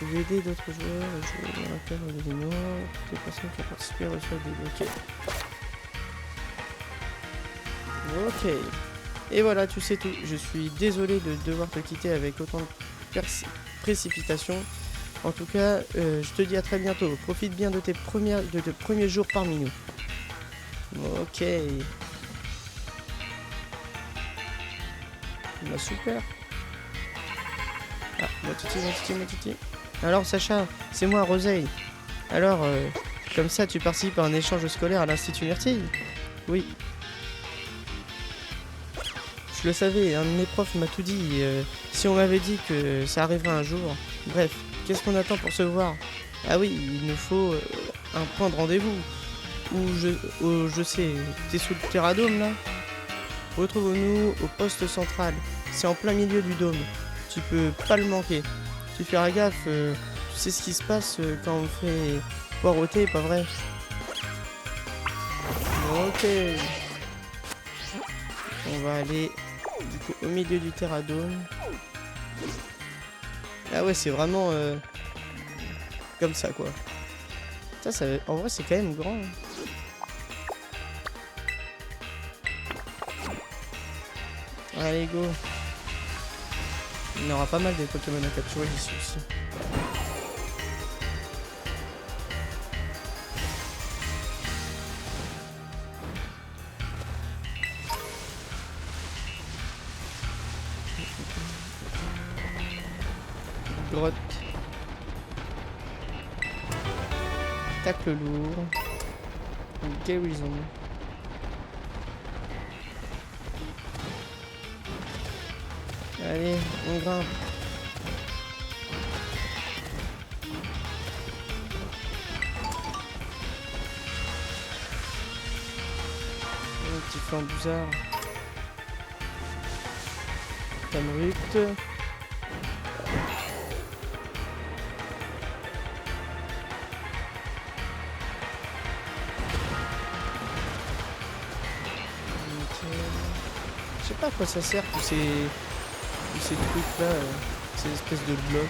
Vous pouvez aider d'autres joueurs à jouer dans la cadre de l'événement. Toutes les personnes qui ont participé reçoivent des bloqués. Ok. Et voilà, tu sais tout. Je suis désolé de devoir te quitter avec autant de précipitation. En tout cas, je te dis à très bientôt. Profite bien de tes premiers jours parmi nous. Ok. Bah super. Ah, moi titi. Alors Sacha, c'est moi Roseille. Alors, comme ça tu participes à un échange scolaire à l'Institut Myrtille? Oui. Je le savais, un de mes profs m'a tout dit. Si on m'avait dit que ça arriverait un jour. Bref, qu'est-ce qu'on attend pour se voir? Ah oui, il nous faut un point de rendez-vous. Je sais, t'es sous le terradome là? Retrouvons-nous au poste central. C'est en plein milieu du dôme. Tu peux pas le manquer. Tu feras gaffe, tu sais ce qui se passe quand on fait poireauter, pas vrai? Ok. On va aller du coup au milieu du terradome. Ah ouais, c'est vraiment comme ça quoi. Ça, en vrai c'est quand même grand. Hein. Allez go. Il y aura pas mal de Pokémon à capturer ici aussi. Grotte. Tacle lourd. Guérison. Allez, on grimpe. Un petit flambuzard. Camerupt. Je sais pas à quoi ça sert tous ces trucs là, ces espèces de blocs.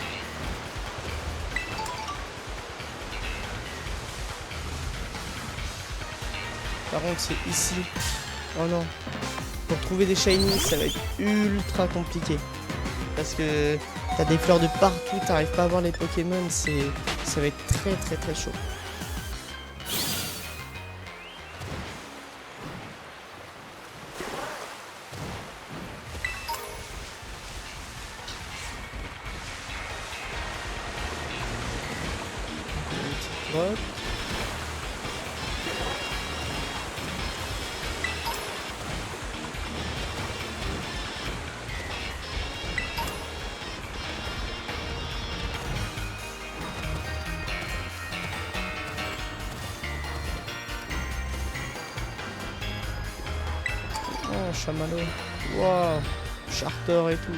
Par contre c'est ici. Oh non. Pour trouver des shiny ça va être ultra compliqué. Parce que t'as des fleurs de partout, t'arrives pas à voir les Pokémon, ça va être très chaud. Une petite grotte. Oh, chamallow. Wow, charter et tout.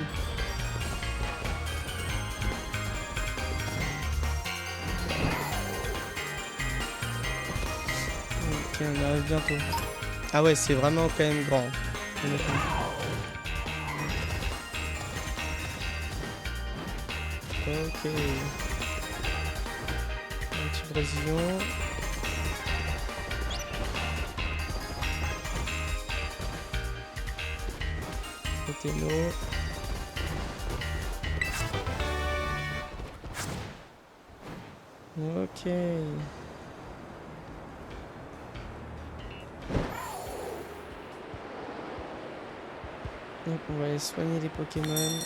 Ok, on arrive bientôt. Ah ouais, c'est vraiment quand même grand. Ok. Un petit brésilien. Pokéno. Ok. Donc on va aller soigner les Pokémon.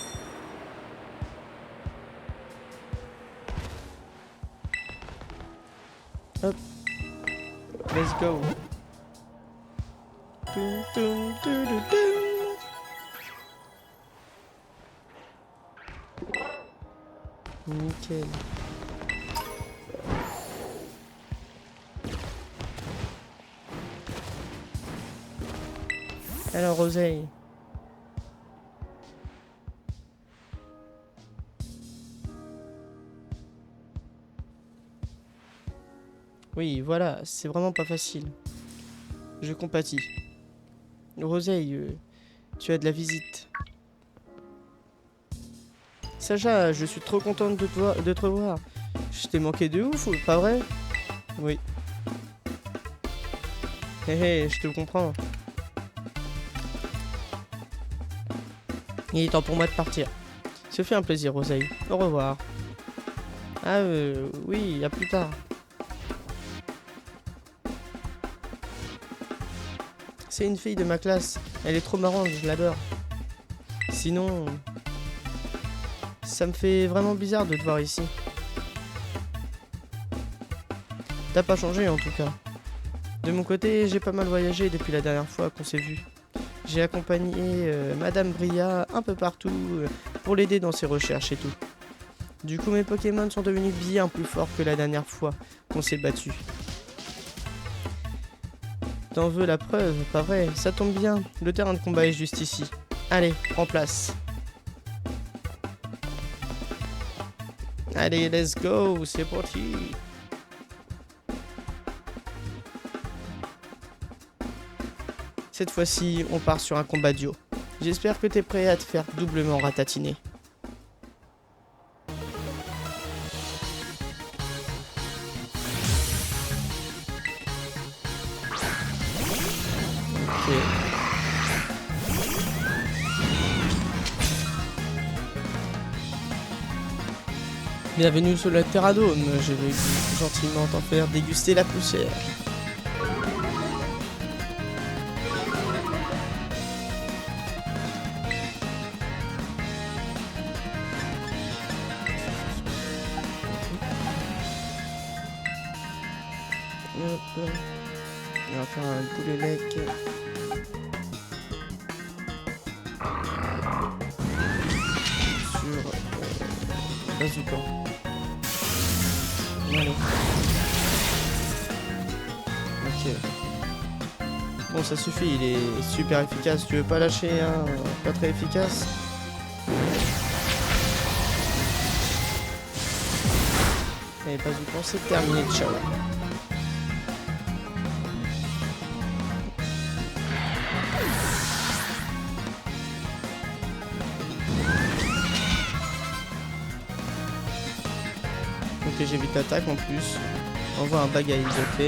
Hop. Let's go. Toum, toum, toum, toum. Nickel. Alors, Roseille. Oui, voilà, c'est vraiment pas facile. Je compatis. Roseille, tu as de la visite. Sacha, je suis trop contente de te revoir. Je t'ai manqué de ouf, pas vrai? Oui. Hé hé, je te comprends. Il est temps pour moi de partir. Ce fait un plaisir, Roseille. Au revoir. Ah, oui, à plus tard. C'est une fille de ma classe. Elle est trop marrante, je l'adore. Sinon... ça me fait vraiment bizarre de te voir ici. T'as pas changé en tout cas. De mon côté, j'ai pas mal voyagé depuis la dernière fois qu'on s'est vu. J'ai accompagné Madame Bria un peu partout pour l'aider dans ses recherches et tout. Du coup, mes Pokémon sont devenus bien plus forts que la dernière fois qu'on s'est battu. T'en veux la preuve, pas vrai? Ça tombe bien, le terrain de combat est juste ici. Allez, prends place. Allez, let's go, c'est parti. Cette fois-ci, on part sur un combat duo. J'espère que t'es prêt à te faire doublement ratatiner. Ok. Bienvenue sur le Terradome, je vais gentiment t'en faire déguster la poussière. Hop. On va faire un boulelec. Sur bazooka. Allez. Ok. Bon, ça suffit, il est super efficace. Tu veux pas lâcher un pas très efficace? Et bazooka, c'est terminé, ciao. Ok, j'évite l'attaque en plus. On voit un bagaille, ok.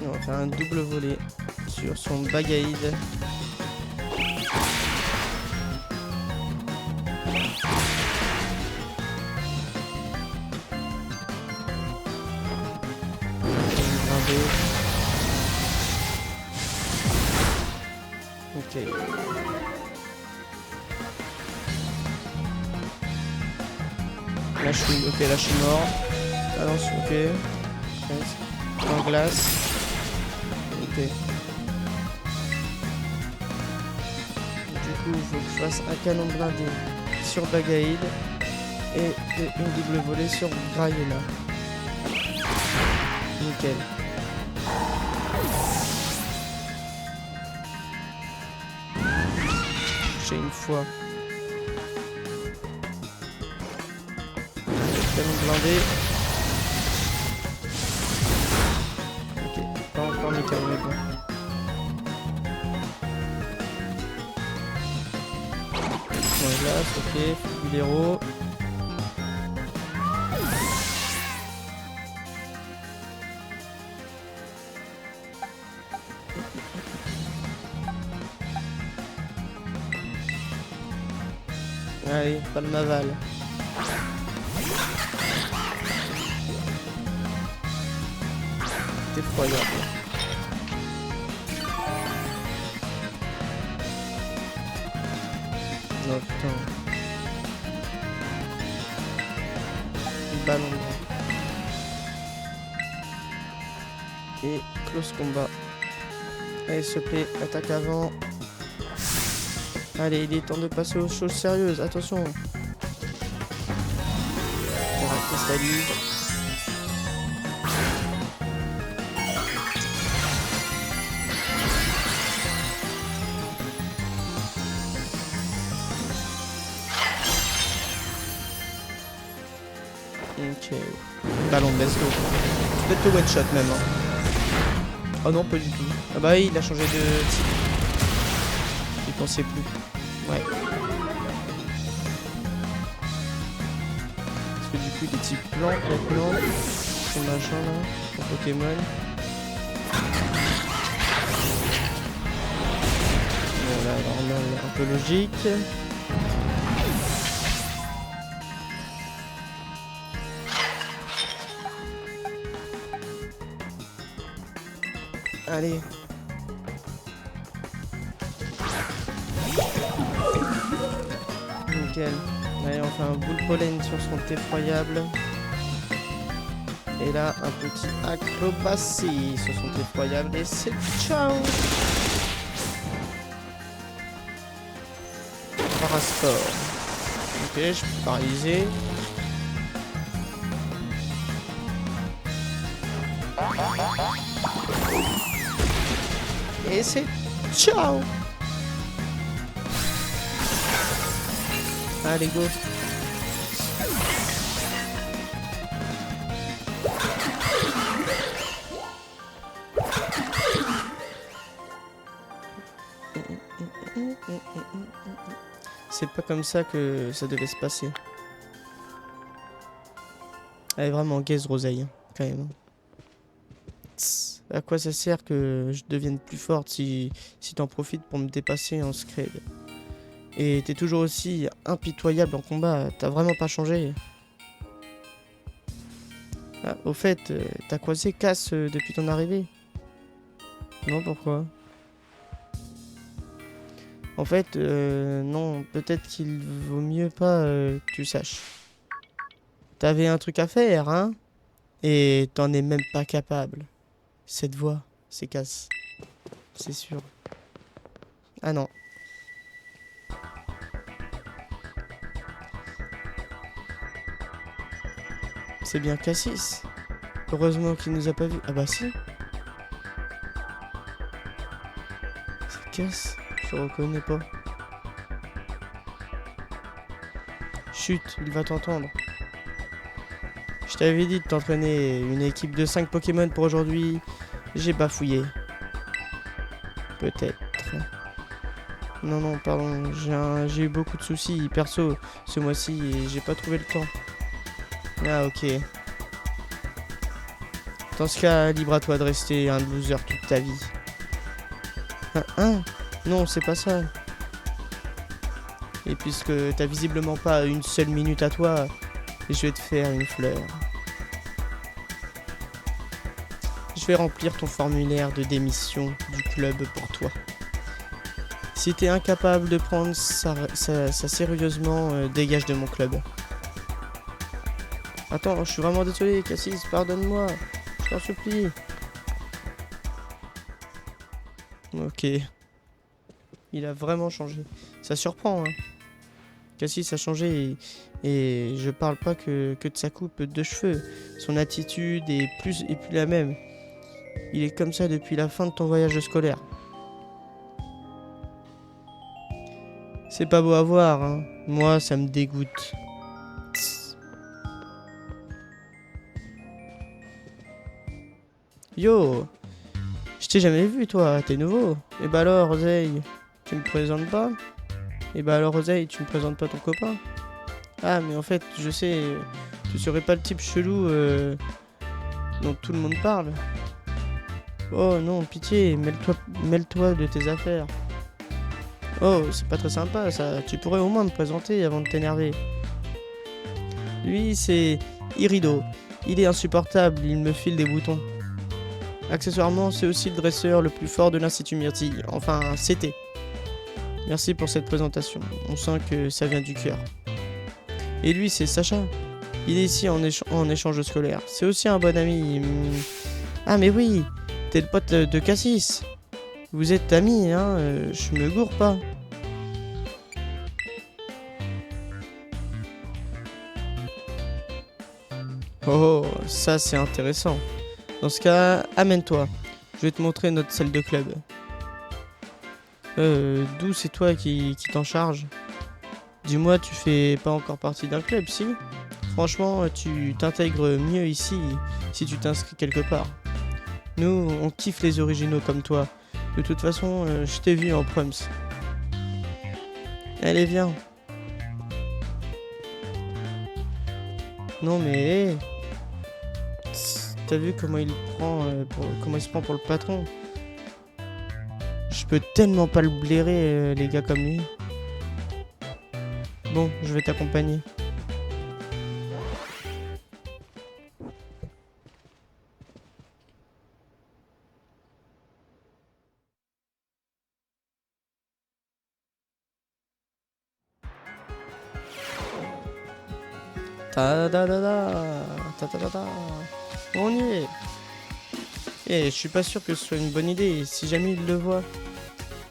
On va faire un double volet sur son bagaïde. Ok. Là je suis mort. Balance, ok. Presque. En glace. Ok. Du coup, il faut que je fasse un canon blindé sur Bagaïd et une double volée sur Grayena. Nickel. J'ai une fois. Canon blindé. Ok, pas encore nickel, mais bon. Glace, ok, Fibulero. Allez, Palmaval. C'est effroyable. Oh putain. Ballon. Et close combat. Allez, s'il te plaît, attaque avant. Allez, il est temps de passer aux choses sérieuses. Attention. On va cristallise. talon de Meslo. Peut-être le one shot même. Hein. Oh non, pas du tout. Ah bah oui, il a changé de type. Il pensait plus. Ouais. Parce que du coup, il est type plante maintenant. Son machin là. Son Pokémon. Bon là, normal, un peu logique. Allez. Nickel. Allez, on fait un boule pollen sur son effroyable. Et là, un petit acrobatie sur son effroyable. Et c'est ciao. Parasport. Ok, je suis paralysé. Et c'est ciao. Allez, go. C'est pas comme ça que ça devait se passer. Elle est vraiment gaze, Roseille, quand même. Tss, à quoi ça sert que je devienne plus forte si t'en profites pour me dépasser en scred? Et t'es toujours aussi impitoyable en combat, t'as vraiment pas changé. Ah, au fait, t'as croisé Cass depuis ton arrivée? Non, pourquoi? En fait, non, peut-être qu'il vaut mieux pas que tu saches. T'avais un truc à faire, hein? Et t'en es même pas capable. Cette voix, c'est Cass. C'est sûr. Ah non. C'est bien Cassis. Heureusement qu'il nous a pas vus. Ah bah si. C'est Cass. Je reconnais pas. Chut, il va t'entendre. Je t'avais dit de t'entraîner une équipe de 5 Pokémon pour aujourd'hui. J'ai bafouillé. Peut-être. Non, non, pardon. J'ai eu beaucoup de soucis perso ce mois-ci et j'ai pas trouvé le temps. Ah, ok. Dans ce cas, libre à toi de rester un loser toute ta vie. Hein? Non, c'est pas ça. Et puisque t'as visiblement pas une seule minute à toi, je vais te faire une fleur. Je vais remplir ton formulaire de démission du club pour toi. Si t'es incapable de prendre ça sérieusement, dégage de mon club. Attends, je suis vraiment désolé, Cassis, pardonne-moi. Je t'en supplie. Ok. Il a vraiment changé. Ça surprend, hein. Cassis a changé et je parle pas que de sa coupe de cheveux. Son attitude est plus la même. Il est comme ça depuis la fin de ton voyage scolaire. C'est pas beau à voir, hein. Moi, ça me dégoûte. Yo, je t'ai jamais vu, toi. T'es nouveau. Et bah alors, Roseille, tu me présentes pas? Et bah alors, Roseille, tu me présentes pas ton copain? Ah, mais en fait, je sais, tu serais pas le type chelou dont tout le monde parle. Oh non, pitié, mêle-toi de tes affaires. Oh, c'est pas très sympa ça. Tu pourrais au moins me présenter avant de t'énerver. Lui, c'est Irido. Il est insupportable, il me file des boutons. Accessoirement, c'est aussi le dresseur le plus fort de l'Institut Myrtille. Enfin, c'était. Merci pour cette présentation. On sent que ça vient du cœur. Et lui, c'est Sacha. Il est ici en échange scolaire. C'est aussi un bon ami. Ah, mais oui, t'es le pote de Cassis. Vous êtes amis, hein, je me gourre pas. Oh, ça c'est intéressant. Dans ce cas, amène-toi. Je vais te montrer notre salle de club. D'où c'est toi qui t'en charge? Dis-moi, tu fais pas encore partie d'un club, si? Franchement, tu t'intègres mieux ici si tu t'inscris quelque part. Nous, on kiffe les originaux comme toi. De toute façon, je t'ai vu en proms. Allez, viens. Non mais, hé, t'as vu comment il prend, comment il se prend pour le patron? Je peux tellement pas le blairer, les gars comme lui. Bon, je vais t'accompagner. Ta da da da, ta ta da da. On y est. Eh, je suis pas sûr que ce soit une bonne idée. Si jamais il le voit.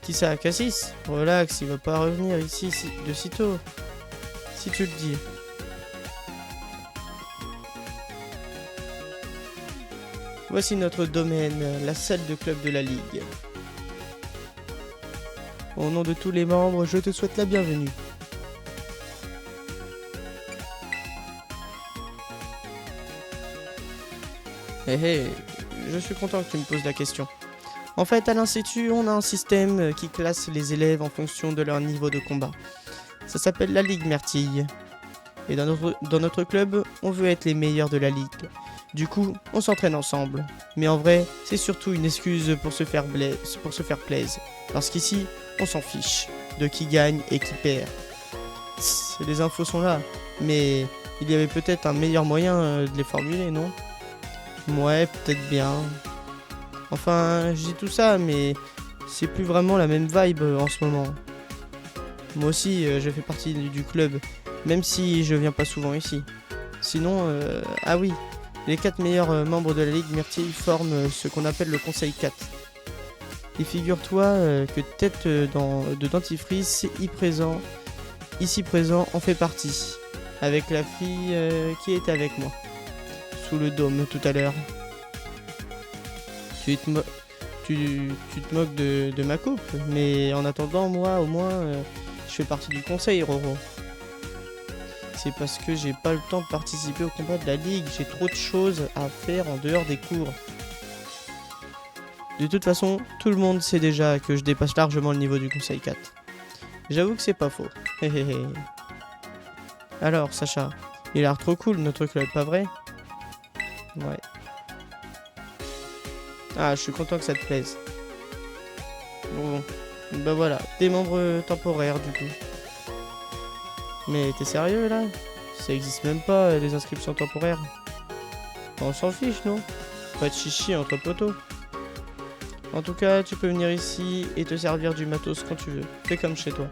Qui ça, Cassis? Relax, il va pas revenir ici de sitôt. Si tu le dis. Voici notre domaine, la salle de club de la Ligue. Au nom de tous les membres, je te souhaite la bienvenue. Hé hé, je suis content que tu me poses la question. En fait, à l'Institut, on a un système qui classe les élèves en fonction de leur niveau de combat. Ça s'appelle la Ligue Myrtille. Et dans notre club, on veut être les meilleurs de la Ligue. Du coup, on s'entraîne ensemble. Mais en vrai, c'est surtout une excuse pour se faire plaisir. Parce qu'ici, on s'en fiche de qui gagne et qui perd. Les infos sont là, mais il y avait peut-être un meilleur moyen de les formuler, non ? Ouais, peut-être bien. Enfin, je dis tout ça, mais c'est plus vraiment la même vibe en ce moment. Moi aussi, je fais partie du club, même si je viens pas souvent ici. Sinon, ah oui, les 4 meilleurs membres de la Ligue Myrtille forment ce qu'on appelle le Conseil 4. Et figure-toi que Tête de Dentifrice, ici présent, en fait partie. Avec la fille qui était avec moi. Sous le dôme tout à l'heure. Tu te moques de ma coupe, mais en attendant, moi, au moins, je fais partie du conseil, Roro. C'est parce que j'ai pas le temps de participer au combat de la Ligue, j'ai trop de choses à faire en dehors des cours. De toute façon, tout le monde sait déjà que je dépasse largement le niveau du conseil 4. J'avoue que c'est pas faux. Alors, Sacha, il a l'air trop cool notre club, pas vrai? Ouais. Ah, je suis content que ça te plaise. Bon, bah voilà, des membres temporaires du coup. Mais t'es sérieux là? Ça existe même pas les inscriptions temporaires. On s'en fiche, non? Pas de chichi entre potos. En tout cas, tu peux venir ici et te servir du matos quand tu veux. Fais comme chez toi.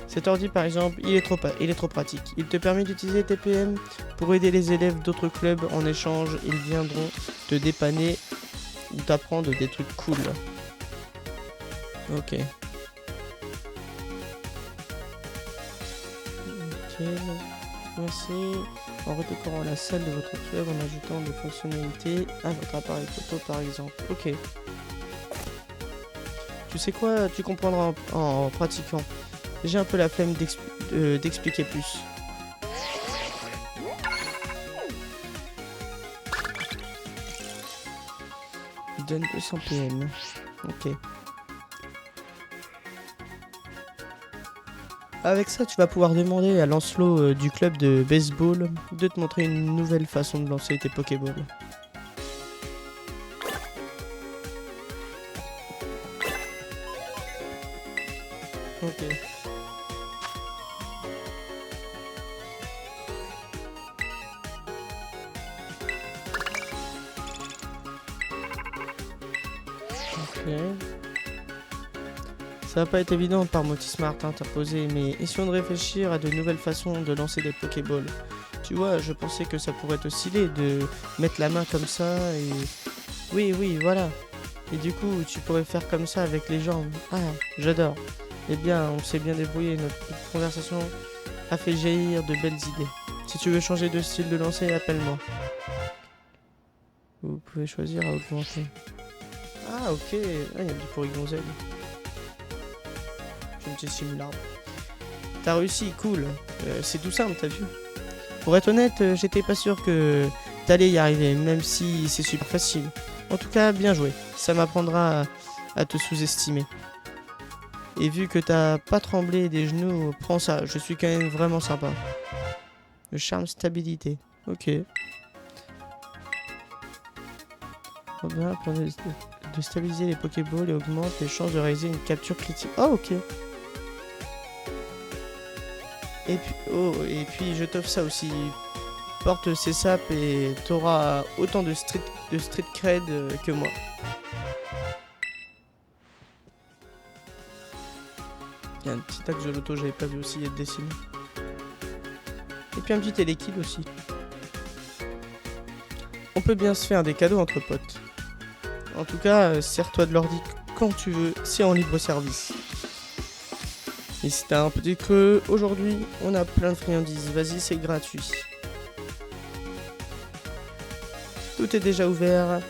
Cet ordi par exemple, il est trop pratique. Il te permet d'utiliser tes PM pour aider les élèves d'autres clubs. En échange, ils viendront te dépanner ou t'apprendre des trucs cool. Ok. Merci. En redécorant la salle de votre club en ajoutant des fonctionnalités à votre appareil photo par exemple. Ok. Tu sais quoi, tu comprendras en pratiquant. J'ai un peu la flemme d'expliquer plus. Il donne 200 PM. Ok. Avec ça, tu vas pouvoir demander à Lancelot du club de baseball de te montrer une nouvelle façon de lancer tes Pokéballs. Ok. Ok. Ça va pas être évident par Motismart interposé, mais essayons de réfléchir à de nouvelles façons de lancer des Pokéballs. Tu vois, je pensais que ça pourrait être aussi laid de mettre la main comme ça et... Oui, voilà. Et du coup, tu pourrais faire comme ça avec les jambes. Ah, j'adore. Eh bien, on s'est bien débrouillé. Notre petite conversation a fait jaillir de belles idées. Si tu veux changer de style de lancer, appelle-moi. Vous pouvez choisir à augmenter. Ah, ok. Ah, il y a du Porygonzel. Je me simule l'arbre. T'as réussi, cool. C'est tout simple, t'as vu. Pour être honnête, j'étais pas sûr que t'allais y arriver, même si c'est super facile. En tout cas, bien joué. Ça m'apprendra à te sous-estimer. Et vu que t'as pas tremblé des genoux, prends ça, je suis quand même vraiment sympa. Le charme stabilité. Ok. Bien, permet de stabiliser les Pokéballs et augmente les chances de réaliser une capture critique. Oh, ok. Et puis je t'offre ça aussi. Porte ces sapes et t'auras autant de street cred que moi. Il y a un petit axe de l'auto, j'avais pas vu aussi être dessiné. Et puis un petit télékid aussi. On peut bien se faire des cadeaux entre potes. En tout cas, sers-toi de l'ordi quand tu veux, c'est en libre service. Et si t'as un petit creux, aujourd'hui, on a plein de friandises. Vas-y, c'est gratuit. Tout est déjà ouvert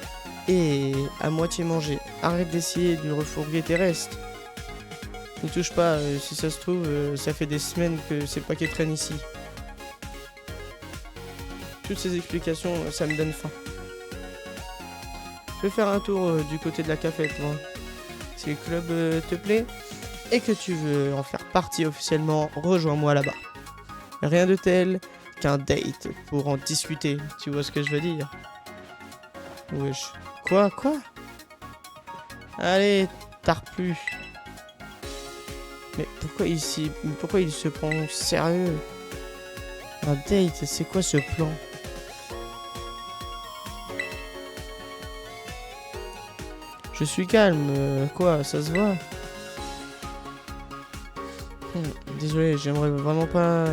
et à moitié mangé. Arrête d'essayer de refourguer tes restes. Ne touche pas, si ça se trouve, ça fait des semaines que c'est le paquet traîne ici. Toutes ces explications, ça me donne faim. Je vais faire un tour du côté de la cafette, moi. Si le club te plaît et que tu veux en faire partie officiellement, rejoins-moi là-bas. Rien de tel qu'un date pour en discuter, tu vois ce que je veux dire? Wesh. Quoi? Allez, tarde plus. Mais pourquoi il se prend sérieux? Un date, c'est quoi ce plan? Je suis calme, quoi, ça se voit. Désolé, j'aimerais vraiment pas...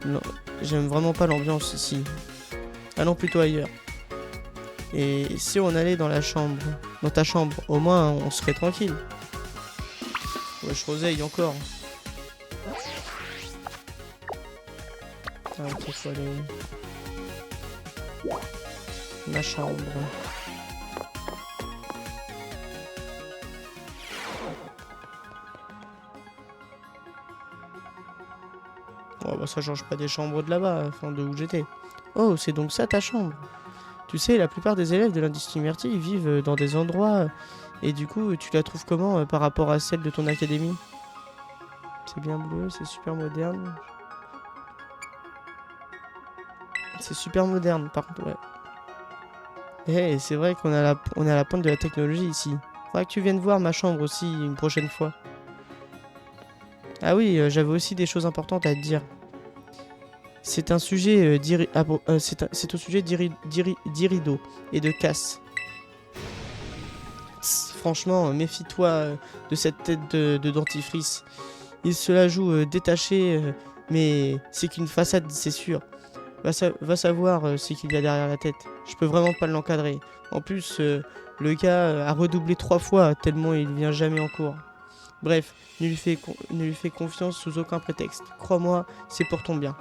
Non, j'aime vraiment pas l'ambiance ici. Allons plutôt ailleurs. Et si on allait dans ta chambre, au moins on serait tranquille. Wesh, Roseille encore. Ah ok, faut aller... Ma chambre. Oh bah ça change pas des chambres de là-bas, enfin de où j'étais. Oh, c'est donc ça ta chambre. Tu sais, la plupart des élèves de l'Institut Myrtille vivent dans des endroits... et du coup, tu la trouves comment par rapport à celle de ton académie? C'est bien bleu, c'est super moderne. C'est super moderne, par contre, ouais. Eh, c'est vrai qu'on on est à la pointe de la technologie ici. Faudra que tu viennes voir ma chambre aussi une prochaine fois. Ah oui, j'avais aussi des choses importantes à te dire. C'est un sujet c'est au sujet d'Irido et de Cass. Franchement, méfie-toi de cette tête de dentifrice. Il se la joue détaché, mais c'est qu'une façade, c'est sûr. Va savoir ce qu'il y a derrière la tête. Je peux vraiment pas l'encadrer. En plus, le gars a redoublé 3 fois tellement il vient jamais en cours. Bref, ne lui fais confiance sous aucun prétexte. Crois-moi, c'est pour ton bien.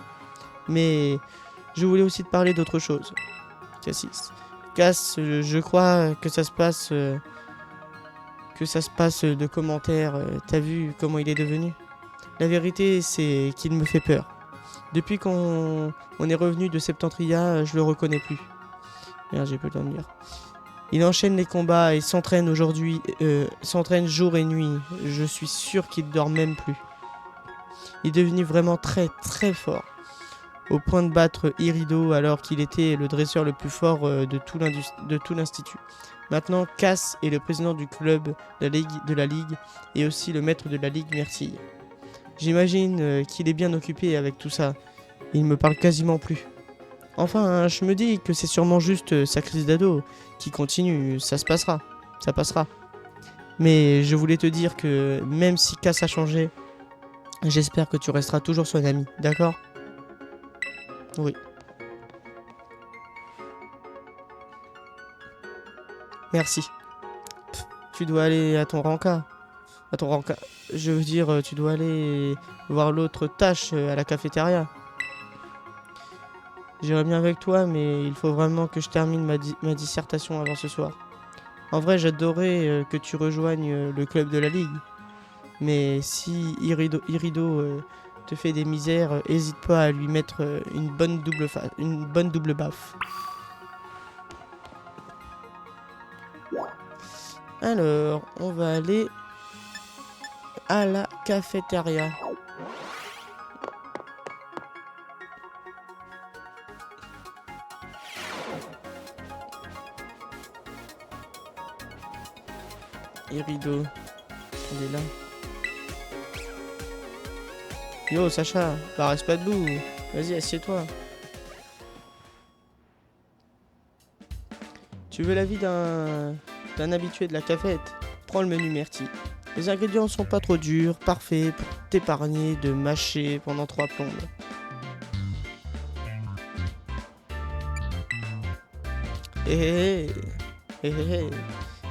Mais je voulais aussi te parler d'autre chose. Cassis. Cass, je crois que ça se passe... de commentaires. T'as vu comment il est devenu? La vérité, c'est qu'il me fait peur. Depuis qu'on est revenu de Septentria, je le reconnais plus. Merde, j'ai peu le temps de lire. Il enchaîne les combats et s'entraîne s'entraîne jour et nuit. Je suis sûr qu'il dort même plus. Il est devenu vraiment très très fort. Au point de battre Irido alors qu'il était le dresseur le plus fort de tout l'institut. Maintenant, Cass est le président du club de la Ligue et aussi le maître de la Ligue Myrtille. J'imagine qu'il est bien occupé avec tout ça. Il me parle quasiment plus. Enfin, je me dis que c'est sûrement juste sa crise d'ado qui continue, ça passera. Mais je voulais te dire que même si Cass a changé, j'espère que tu resteras toujours son ami, d'accord? Oui. Merci. Tu dois aller à ton renca. Je veux dire, tu dois aller voir l'autre tâche à la cafétéria. J'irai bien avec toi, mais il faut vraiment que je termine ma dissertation avant ce soir. En vrai, j'adorerais que tu rejoignes le club de la Ligue. Mais si Irido te fait des misères, hésite pas à lui mettre une bonne double baffe. Alors, on va aller à la cafétéria. Et rideau, il est là. Yo Sacha, bah reste pas debout. Vas-y, assieds-toi. Tu veux l'avis d'un habitué de la cafette? Prends le menu Myrtille. Les ingrédients sont pas trop durs, parfaits pour t'épargner de mâcher pendant 3 plombes.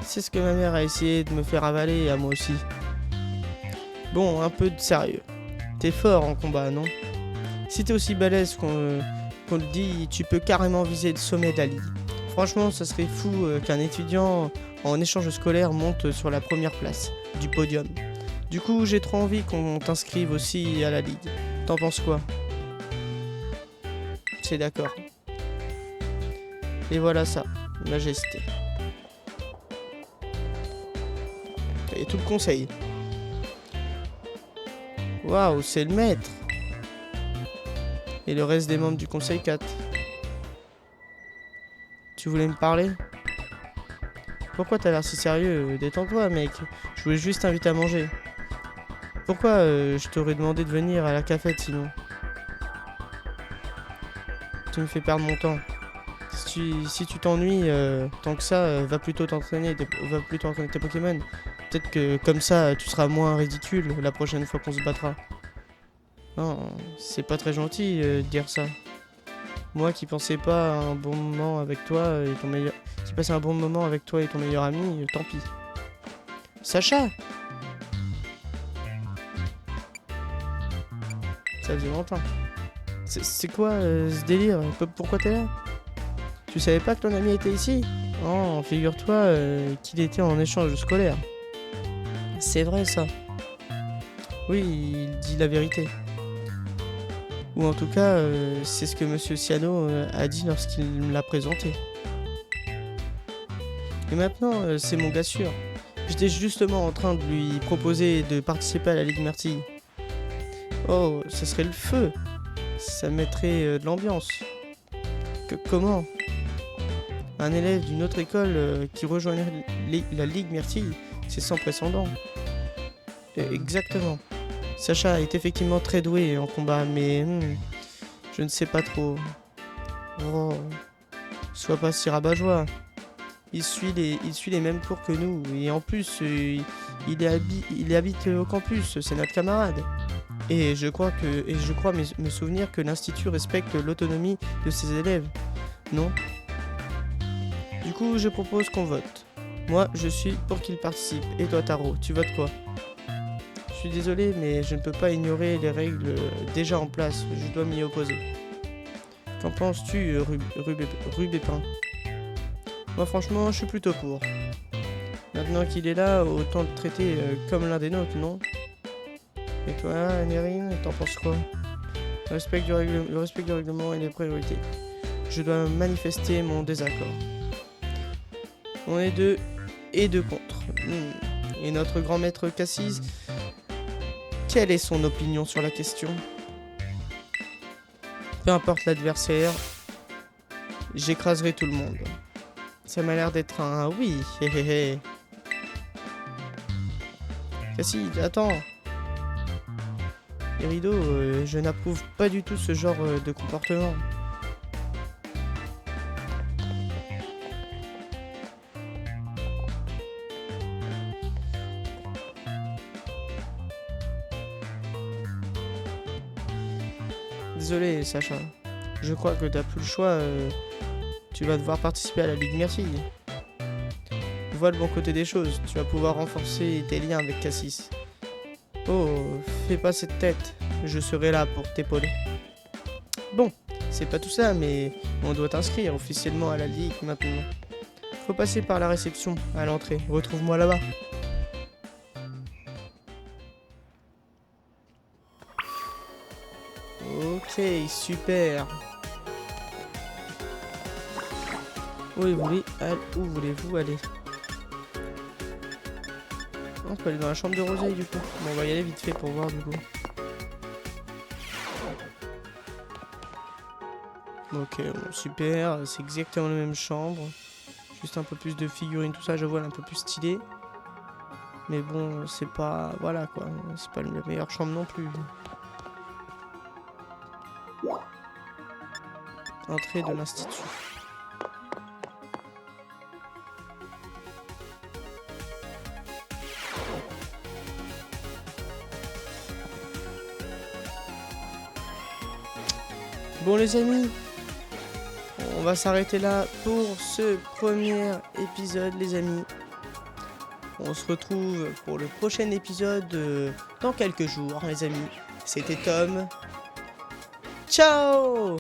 C'est ce que ma mère a essayé de me faire avaler à moi aussi. Bon, un peu de sérieux. T'es fort en combat, non? Si t'es aussi balèze qu'on le dit, tu peux carrément viser le sommet de la ligue. Franchement, ça serait fou qu'un étudiant en échange scolaire monte sur la première place du podium. Du coup, j'ai trop envie qu'on t'inscrive aussi à la ligue. T'en penses quoi? C'est d'accord. Et voilà ça, majesté. Et tout le conseil. Waouh, c'est le maître. Et le reste des membres du conseil 4. Tu voulais me parler? Pourquoi t'as l'air si sérieux? Détends-toi, mec. Je voulais juste t'inviter à manger. Pourquoi je t'aurais demandé de venir à la cafette sinon? Tu me fais perdre mon temps. Si tu t'ennuies tant que ça, va plutôt entraîner tes Pokémon. Peut-être que comme ça, tu seras moins ridicule la prochaine fois qu'on se battra. Non, c'est pas très gentil de dire ça. Moi qui pensais pas à un bon moment avec toi et ton meilleur... Qui passait un bon moment avec toi et ton meilleur ami, tant pis. Sacha! Ça faisait longtemps. C'est quoi ce délire? Pourquoi t'es là? Tu savais pas que ton ami était ici? Oh, figure-toi qu'il était en échange scolaire. C'est vrai ça. Oui, il dit la vérité. Ou en tout cas, c'est ce que Monsieur Ciano a dit lorsqu'il me l'a présenté. Et maintenant, c'est mon gars sûr. J'étais justement en train de lui proposer de participer à la Ligue Myrtille. Oh, ça serait le feu. Ça mettrait de l'ambiance. Comment? Un élève d'une autre école qui rejoindrait la Ligue Myrtille, c'est sans précédent. Exactement. Sacha est effectivement très doué en combat, mais je ne sais pas trop. Oh, sois pas si rabat-joie. Il suit les mêmes cours que nous, et en plus, il habite au campus, c'est notre camarade. Et je crois me souvenir que l'Institut respecte l'autonomie de ses élèves, non? Du coup, je propose qu'on vote. Moi, je suis pour qu'il participe. Et toi, Taro, tu votes quoi? Je suis désolé, mais je ne peux pas ignorer les règles déjà en place. Je dois m'y opposer. Qu'en penses-tu, Rubépin? Moi, franchement, je suis plutôt pour. Maintenant qu'il est là, autant le traiter comme l'un des nôtres, non? Et toi, Nérine, t'en penses quoi? Le respect du règlement et les priorités. Je dois manifester mon désaccord. On est deux et deux contre. Et notre grand maître Cassis, quelle est son opinion sur la question? Peu importe l'adversaire, j'écraserai tout le monde. Ça m'a l'air d'être un oui. Cassis, attends. Et Rideau, je n'approuve pas du tout ce genre de comportement. Désolé, Sacha. Je crois que t'as plus le choix. Tu vas devoir participer à la Ligue Myrtille. Vois le bon côté des choses. Tu vas pouvoir renforcer tes liens avec Cassis. Oh, fais pas cette tête. Je serai là pour t'épauler. Bon, c'est pas tout ça, mais on doit t'inscrire officiellement à la Ligue maintenant. Faut passer par la réception à l'entrée. Retrouve-moi là-bas. l'entrée, super. Où voulez-vous aller? On peut aller dans la chambre de Roseille du coup. Bon, on va y aller vite fait pour voir du coup. Ok, bon, super, c'est exactement la même chambre. Juste un peu plus de figurines, tout ça, j'avoue, elle est un peu plus stylée. Mais bon, c'est pas... Voilà quoi, c'est pas la meilleure chambre non plus. Entrée de l'institut. Bon les amis, on va s'arrêter là pour ce premier épisode les amis. On se retrouve pour le prochain épisode dans quelques jours les amis. C'était Tom. Ciao!